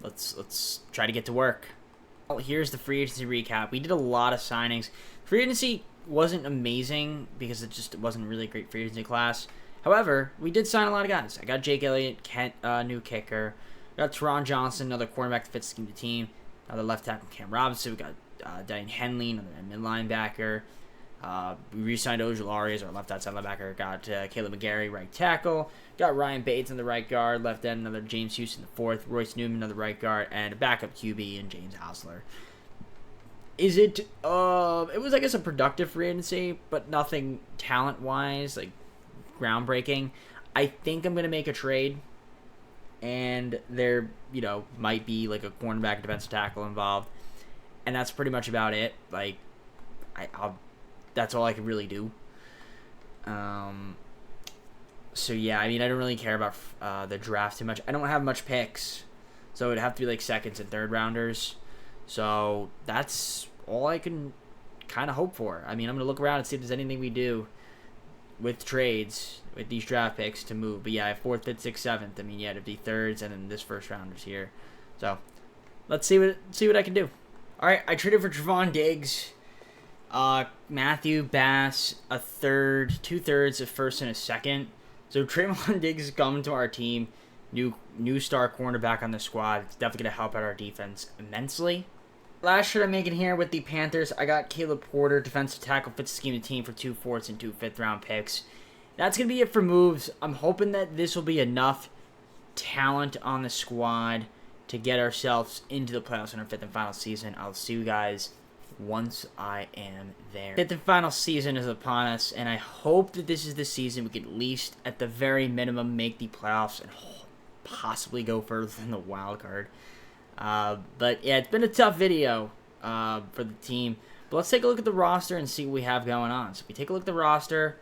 let's try to get to work. Well, here's the free agency recap. We did a lot of signings. Free agency wasn't amazing because it just wasn't really a great free agency class. However, we did sign a lot of guys. I got Jake Elliott, Kent, new kicker. We got Teron Johnson, another cornerback that fits the team. Another left tackle, Cam Robinson. We got Diane Henley, another mid linebacker. We re-signed Ojulari as our left outside linebacker. Got Caleb McGarry, right tackle. Got Ryan Bates on the right guard. Left end, another James Houston, the fourth. Royce Newman, another right guard. And a backup QB in James Hausler. It was, I guess, a productive free agency, but nothing talent-wise, like, groundbreaking. I think I'm going to make a trade. And there, might be, like, a cornerback, defensive tackle involved. And that's pretty much about it. Like, that's all I can really do. So, yeah, I mean, I don't really care about the draft too much. I don't have much picks, so it'd have to be, like, seconds and third rounders. So, that's all I can kind of hope for. I mean, I'm going to look around and see if there's anything we do with trades, with these draft picks to move. But, yeah, I have 4th, 5th, 6th, 7th. I mean, yeah, it'd be thirds and then this first rounders here. So, let's see what I can do. All right, I traded for Trevon Diggs. Matthew Bass, a third, 2/3, a first and a second. So Trevon Diggs is coming to our team. New star cornerback on the squad. It's definitely going to help out our defense immensely. Last trade I'm making here with the Panthers, I got Caleb Porter, defensive tackle, fits the scheme of the team for 2 4ths and 2 5th-round picks. That's going to be it for moves. I'm hoping that this will be enough talent on the squad to get ourselves into the playoffs in our 5th and final season. I'll see you guys once I am there. 5th and final season is upon us, and I hope that this is the season we can at least, at the very minimum, make the playoffs and possibly go further than the wild card. But yeah, it's been a tough video for the team. But let's take a look at the roster and see what we have going on. So if we take a look at the roster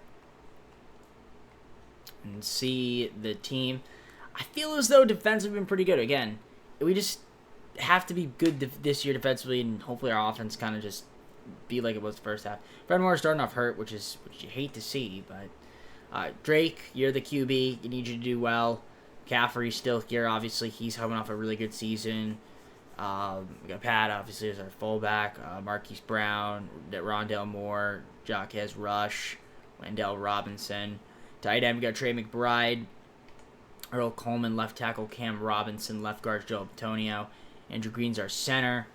and see the team, I feel as though defense has been pretty good. Again, we just have to be good this year defensively, and hopefully our offense kind of just be like it was the first half. Fred Moore starting off hurt, which you hate to see, but Drake, you're the QB. You need you to do well. McCaffrey's still here, obviously. He's coming off a really good season. We got Pat, obviously, as our fullback. Marquise Brown, Rondale Moore, Jaquez Rush, Wendell Robinson. Tight end, we got Trey McBride. Earl Coleman, left tackle. Cam Robinson, left guard. Joe Antonio. Andrew Green's our center.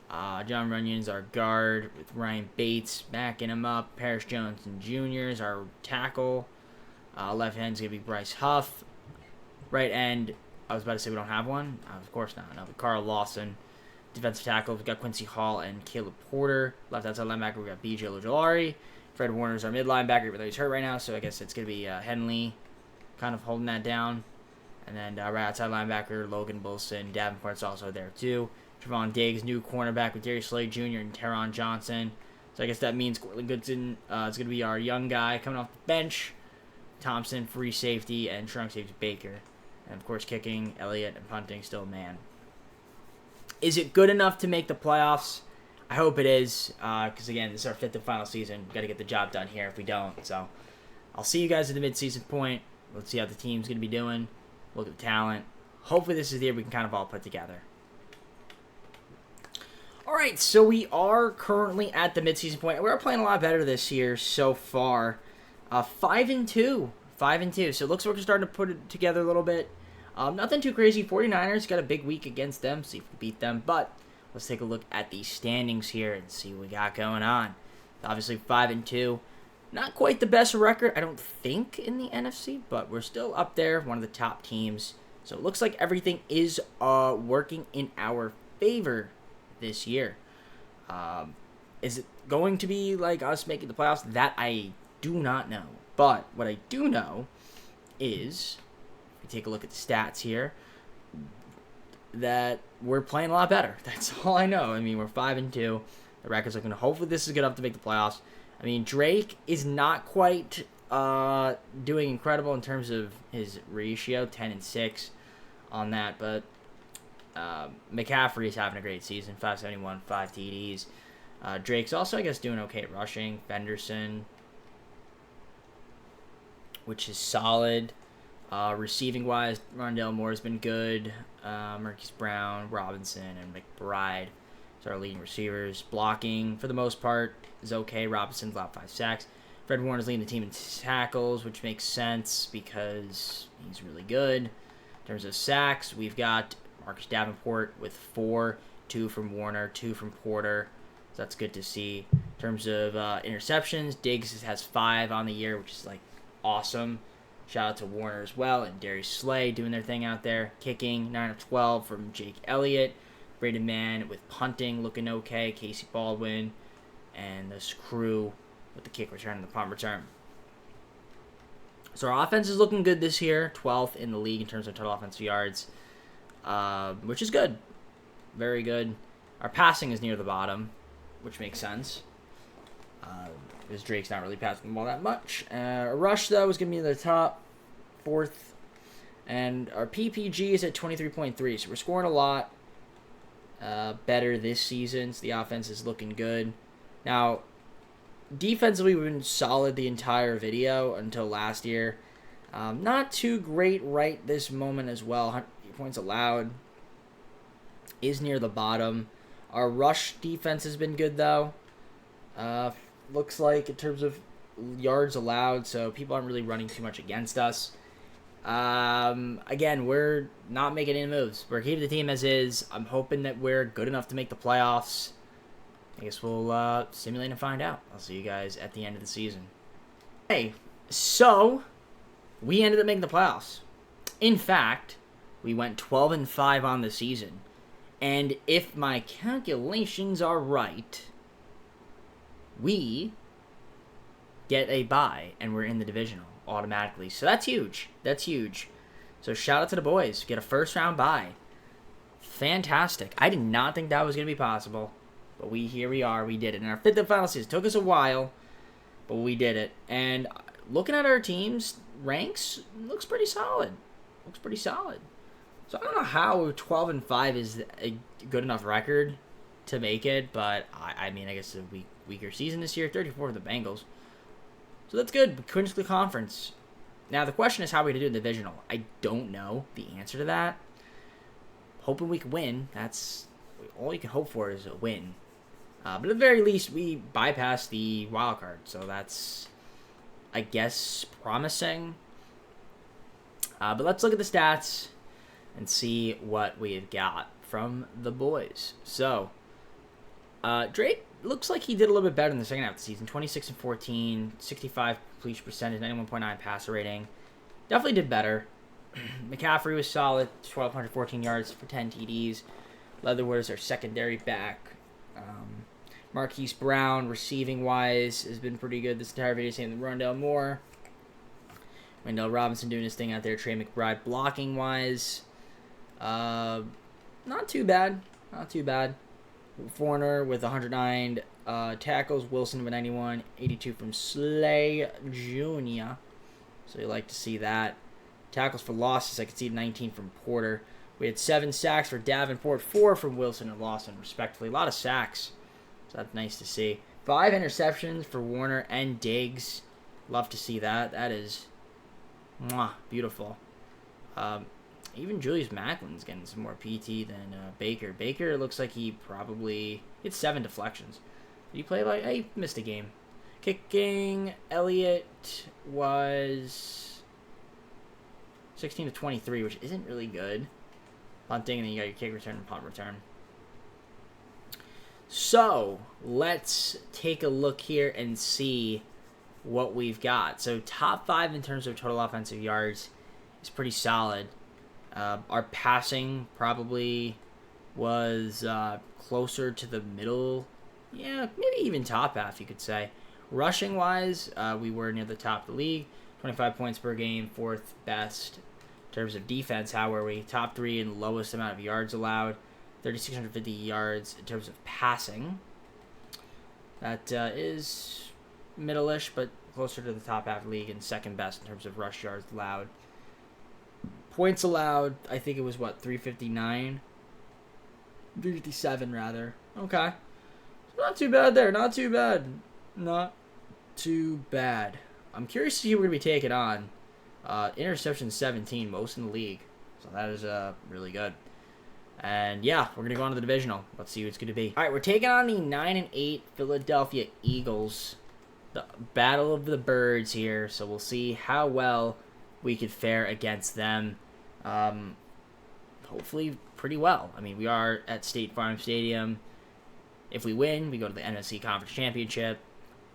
John Runyon's our guard with Ryan Bates backing him up. Parrish Johnson Jr. is our tackle. Left end's going to be Bryce Huff. Right end, I was about to say we don't have one. Of course not. No, Carl Lawson. Defensive tackle, we've got Quincy Hall and Caleb Porter. Left outside linebacker, we've got B.J. Ojulari. Fred Warner's our mid linebacker, even though he's hurt right now, so I guess it's going to be Henley kind of holding that down. And then right outside linebacker, Logan Wilson. Davenport's also there too. Trevon Diggs, new cornerback with Darius Slade Jr. and Teron Johnson. So I guess that means Cortland Goodson is going to be our young guy coming off the bench. Thompson, free safety, and strong safety Baker. And of course, kicking, Elliott, and punting, still man. Is it good enough to make the playoffs? I hope it is, because again, this is our 5th and final season. We've got to get the job done here if we don't. So I'll see you guys at the mid-season point. Let's see how the team's going to be doing. Look at the talent. Hopefully this is the year we can kind of all put together. Alright, so we are currently at the midseason point. We're playing a lot better this year so far. 5-2. 5-2. So it looks like we're starting to put it together a little bit. Nothing too crazy. 49ers got a big week against them. See if we beat them. But let's take a look at the standings here and see what we got going on. Obviously 5-2. Not quite the best record, I don't think, in the NFC, but we're still up there, one of the top teams. So it looks like everything is working in our favor this year. Is it going to be like us making the playoffs? That I do not know. But what I do know is take a look at the stats here, that we're playing a lot better. That's all I know. I mean, we're 5-2. The record's looking. Hopefully, this is good enough to make the playoffs. I mean, Drake is not quite doing incredible in terms of his ratio, 10-6 on that, but McCaffrey is having a great season, 571, 5 TDs. Drake's also, I guess, doing okay at rushing. Fenderson, which is solid. Receiving-wise, Rondell Moore has been good. Marquise Brown, Robinson, and McBride are our leading receivers. Blocking, for the most part, is okay. Robinson's allowed 5 sacks. Fred Warner's leading the team in tackles, which makes sense because he's really good. In terms of sacks, we've got Marcus Davenport with 4, 2 from Warner, 2 from Porter. So that's good to see. In terms of interceptions, Diggs has 5 on the year, which is, like, awesome. Shout out to Warner as well, and Darius Slay doing their thing out there. Kicking, 9 of 12 from Jake Elliott. Braden Mann with punting, looking okay. Casey Baldwin, and this crew with the kick return and the punt return. So our offense is looking good this year, 12th in the league in terms of total offensive yards, which is good. Very good. Our passing is near the bottom, which makes sense, because Drake's not really passing the ball that much. Our rush, though, is going to be the top, 4th. And our PPG is at 23.3, so we're scoring a lot better this season, so the offense is looking good. Now, defensively, we've been solid the entire video until last year. Not too great right this moment as well. 100 points allowed is near the bottom. Our rush defense has been good, though. Looks like in terms of yards allowed, so people aren't really running too much against us. Again, we're not making any moves. We're keeping the team as is. I'm hoping that we're good enough to make the playoffs. I guess we'll simulate and find out. I'll see you guys at the end of the season. Hey, so we ended up making the playoffs. In fact, we went 12-5 on the season. And if my calculations are right, we get a bye and we're in the divisional automatically. So that's huge. That's huge. So shout out to the boys. Get a first round bye. Fantastic. I did not think that was going to be possible. But here we are. We did it. In our 5th and final season. It took us a while, but we did it. And looking at our team's ranks, looks pretty solid. Looks pretty solid. So I don't know how 12-5 is a good enough record to make it, but I mean, I guess a weaker season this year. 34 for the Bengals. So that's good. We clinched the conference. Now the question is how we do the divisional. I don't know the answer to that. Hoping we can win. That's all you can hope for is a win. But at the very least, we bypassed the wild card. So that's, I guess, promising. But let's look at the stats and see what we've got from the boys. So, Drake looks like he did a little bit better in the second half of the season. 26-14, 65 completion percentage, 91.9 passer rating. Definitely did better. McCaffrey was solid, 1,214 yards for 10 TDs. Leatherwood is our secondary back. Marquise Brown, receiving-wise, has been pretty good this entire video. Same with Rondell Moore. Wendell Robinson doing his thing out there. Trey McBride, blocking-wise, not too bad. Not too bad. Foreigner with 109 tackles. Wilson with 91. 82 from Slay Jr. So you like to see that. Tackles for losses, I could see 19 from Porter. We had 7 sacks for Davenport, 4 from Wilson and Lawson, respectively. A lot of sacks. So that's nice to see. 5 interceptions for Warner and Diggs. Love to see that. That is beautiful. Even Julius Macklin's getting some more PT than Baker. Baker looks like he had 7 deflections. Did he play like... He missed a game. Kicking, Elliott was 16-23, which isn't really good. Punting, and then you got your kick return and punt return. So, let's take a look here and see what we've got. So, top 5 in terms of total offensive yards is pretty solid. Our passing probably was closer to the middle. Yeah, maybe even top half, you could say. Rushing-wise, we were near the top of the league. 25 points per game, 4th best. In terms of defense, how are we? Top 3 in lowest amount of yards allowed. 3,650 yards in terms of passing. That is middle-ish, but closer to the top half of the league, and second best in terms of rush yards allowed. Points allowed, I think it was, 359? 357, rather. Okay. Not too bad there. Not too bad. Not too bad. I'm curious to see who we're going to be taking on. Interception 17, most in the league. So that is really good. And yeah, we're going to go on to the divisional. Let's see who it's going to be. All right, we're taking on the 9-8 Philadelphia Eagles. The Battle of the Birds here. So we'll see how well we could fare against them. Hopefully pretty well. I mean, we are at State Farm Stadium. If we win, we go to the NFC Conference Championship.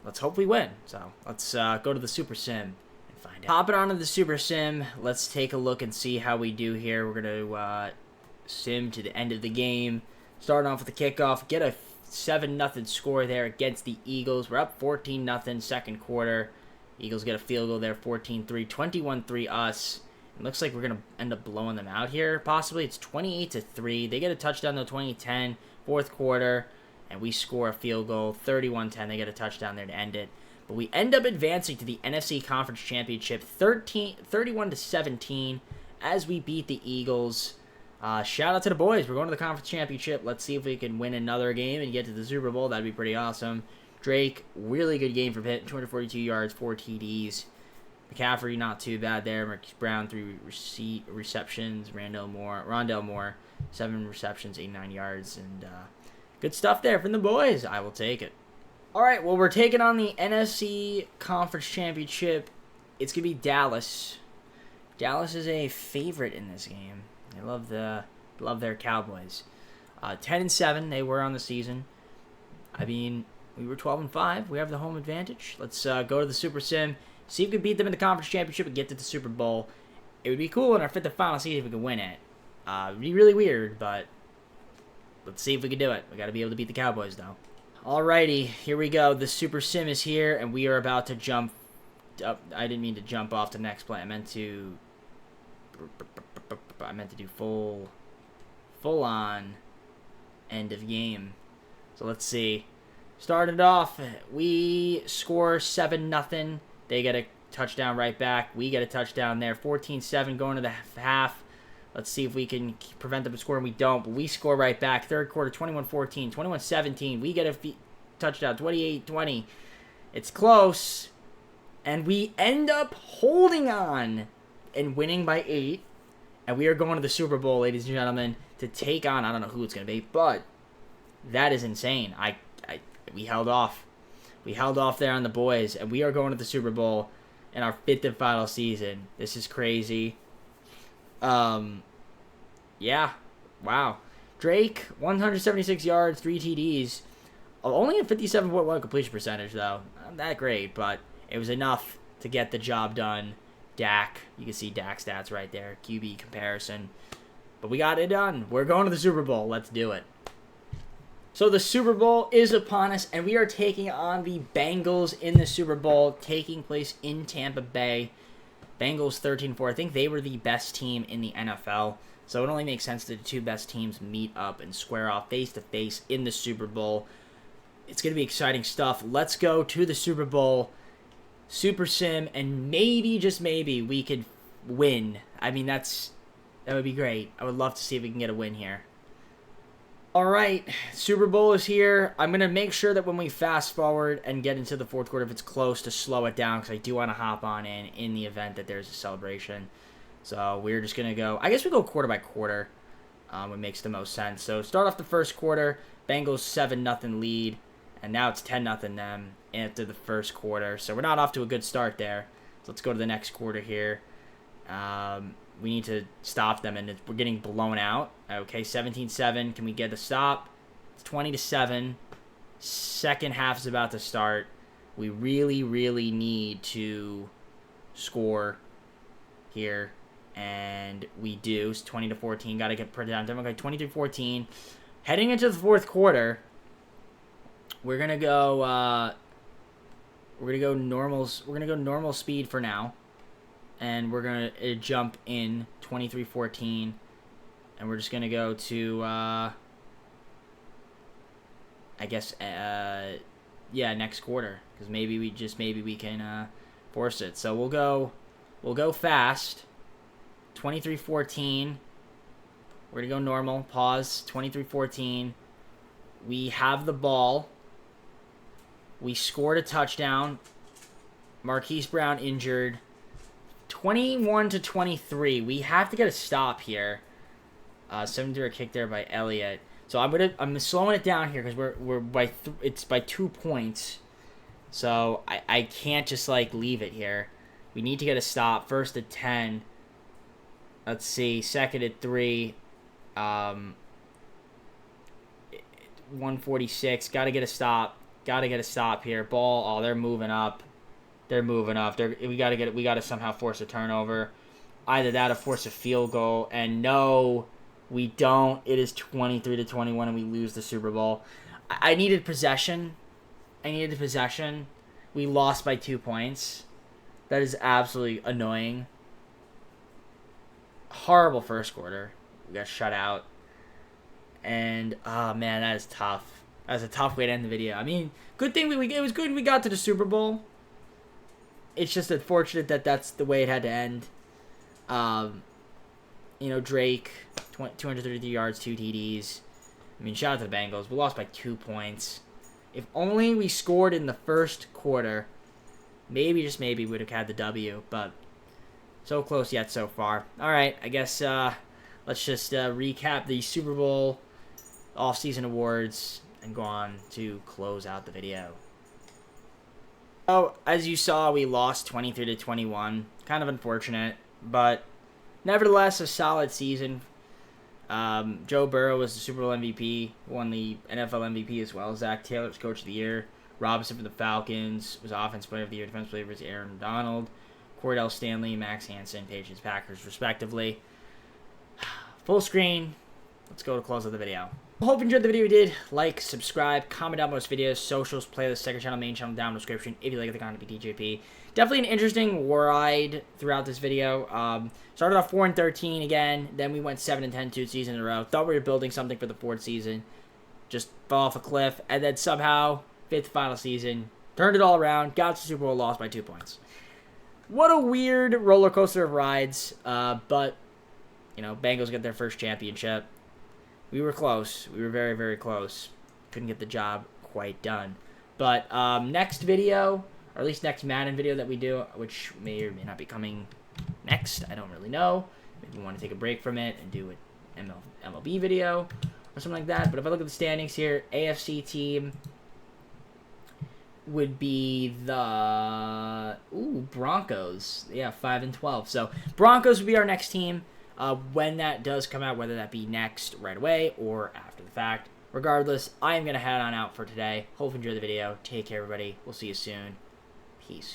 Let's hope we win. So let's go to the Super Sim and find out. Hopping onto the Super Sim, let's take a look and see how we do here. We're going to sim to the end of the game. Starting off with the kickoff. Get a 7-0 score there against the Eagles. We're up 14-0 second quarter. Eagles get a field goal there, 14-3. 21-3 us. It looks like we're going to end up blowing them out here, possibly. It's 28-3. They get a touchdown, though, 2010, fourth quarter. And we score a field goal, 31-10. They get a touchdown there to end it. But we end up advancing to the NFC Conference Championship, 31-17, as we beat the Eagles. Shout out to the boys. We're going to the Conference Championship. Let's see if we can win another game and get to the Super Bowl. That'd be pretty awesome. Drake, really good game for Pitt. 242 yards, 4 TDs. McCaffrey, not too bad there. Marquise Brown, 3 receptions. Rondell Moore, 7 receptions, 89 yards. And good stuff there from the boys. I will take it. All right, well, we're taking on the NFC Conference Championship. It's going to be Dallas. Dallas is a favorite in this game. They love their Cowboys. 10-7 they were on the season. I mean, we were 12-5. We have the home advantage. Let's go to the Super Sim. See if we can beat them in the Conference Championship and get to the Super Bowl. It would be cool in our 5th and final season if we could win it. It would be really weird, but let's see if we can do it. We got to be able to beat the Cowboys, though. Alrighty, here we go. The Super Sim is here, and we are about to jump up. I didn't mean to jump off to the next play. I meant to do full-on end of game. So let's see. Started off, we score 7-0. They get a touchdown right back. We get a touchdown there. 14-7 going to the half. Let's see if we can prevent them from scoring. We don't, but we score right back. Third quarter, 21-14, 21-17. We get a touchdown, 28-20. It's close, and we end up holding on and winning by 8. And we are going to the Super Bowl, ladies and gentlemen, to take on, I don't know who it's going to be, but that is insane. We held off. We held off there on the boys, and we are going to the Super Bowl in our 5th and final season. This is crazy. Yeah. Wow. Drake, 176 yards, 3 TDs. Only a 57.1 completion percentage, though. Not that great, but it was enough to get the job done. Dak, you can see Dak stats right there. QB comparison. But we got it done. We're going to the Super Bowl. Let's do it. So the Super Bowl is upon us, and we are taking on the Bengals in the Super Bowl, taking place in Tampa Bay. Bengals 13-4. I think they were the best team in the NFL, so it only makes sense that the two best teams meet up and square off face-to-face in the Super Bowl. It's going to be exciting stuff. Let's go to the Super Bowl, Super Sim, and maybe, just maybe, we could win. I mean, that would be great. I would love to see if we can get a win here. All right, Super Bowl is here. I'm going to make sure that when we fast forward and get into the fourth quarter, if it's close, to slow it down, because I do want to hop on in the event that there's a celebration. So we're just going to go, I guess we go quarter by quarter, what makes the most sense. So start off the first quarter, Bengals 7-0 lead, and now it's 10-0 them after the first quarter. So we're not off to a good start there. So let's go to the next quarter here. We need to stop them, and we're getting blown out. Okay, 17-7. Can we get a stop? It's 20-7. Second half is about to start. We really, really need to score here, and we do. It's 20-14. Got to get put down. Okay, 22-14. Heading into the fourth quarter, we're gonna go. We're gonna go normal speed for now. and we're going to jump in 23-14, and we're just going to go to, I guess, yeah, next quarter, because maybe we can force it. So we'll go fast. 23-14. We're going to go normal. Pause. 23-14. We have the ball. We scored a touchdown. Marquise Brown injured. 21-23. We have to get a stop here. 7-3 kick there by Elliott. So I'm slowing it down here because it's by 2 points. So I can't just like leave it here. We need to get a stop. First at 10. Let's see. Second at 3. 146. Got to get a stop. Got to get a stop here. Ball. Oh, they're moving up. They're moving up. We got to somehow force a turnover. Either that or force a field goal. And no, we don't. It is 23-21, and we lose the Super Bowl. I needed possession. We lost by 2 points. That is absolutely annoying. Horrible first quarter. We got shut out. And, oh, man, that is tough. That was a tough way to end the video. I mean, good thing it was good we got to the Super Bowl. It's just unfortunate that that's the way it had to end. Drake, 233 yards, 2 TDs. I mean, shout out to the Bengals. We lost by 2 points. If only we scored in the first quarter, maybe, just maybe, we'd have had the W. But so close yet so far. All right, I guess let's just recap the Super Bowl offseason awards and go on to close out the video. Oh, as you saw, we lost 23-21. Kind of unfortunate, but nevertheless, a solid season. Joe Burrow was the Super Bowl MVP, won the NFL MVP as well. Zach Taylor was Coach of the Year. Robinson for the Falcons was Offensive Player of the Year. Defensive Player was Aaron Donald. Cordell Stanley, Max Hansen, Patriots, Packers, respectively. Full screen. Let's go to close of the video. I hope you enjoyed the video. You did. Like, subscribe, comment down most videos, socials, playlist, second channel, main channel down in the description. If you like the content, be DJP. Definitely an interesting ride throughout this video. Started off 4-13 again. Then we went 7-10 2 seasons in a row. Thought we were building something for the 4th season. Just fell off a cliff. And then somehow, 5th final season, turned it all around. Got to the Super Bowl, lost by 2 points. What a weird roller coaster of rides. But, Bengals get their first championship. We were close. We were very, very close. Couldn't get the job quite done. But next video, or at least next Madden video that we do, which may or may not be coming next, I don't really know. Maybe we want to take a break from it and do an MLB video or something like that. But if I look at the standings here, AFC team would be the Broncos. Yeah, 5-12. So Broncos would be our next team. When that does come out, whether that be next right away or after the fact. Regardless, I am going to head on out for today. Hope you enjoyed the video. Take care, everybody. We'll see you soon. Peace.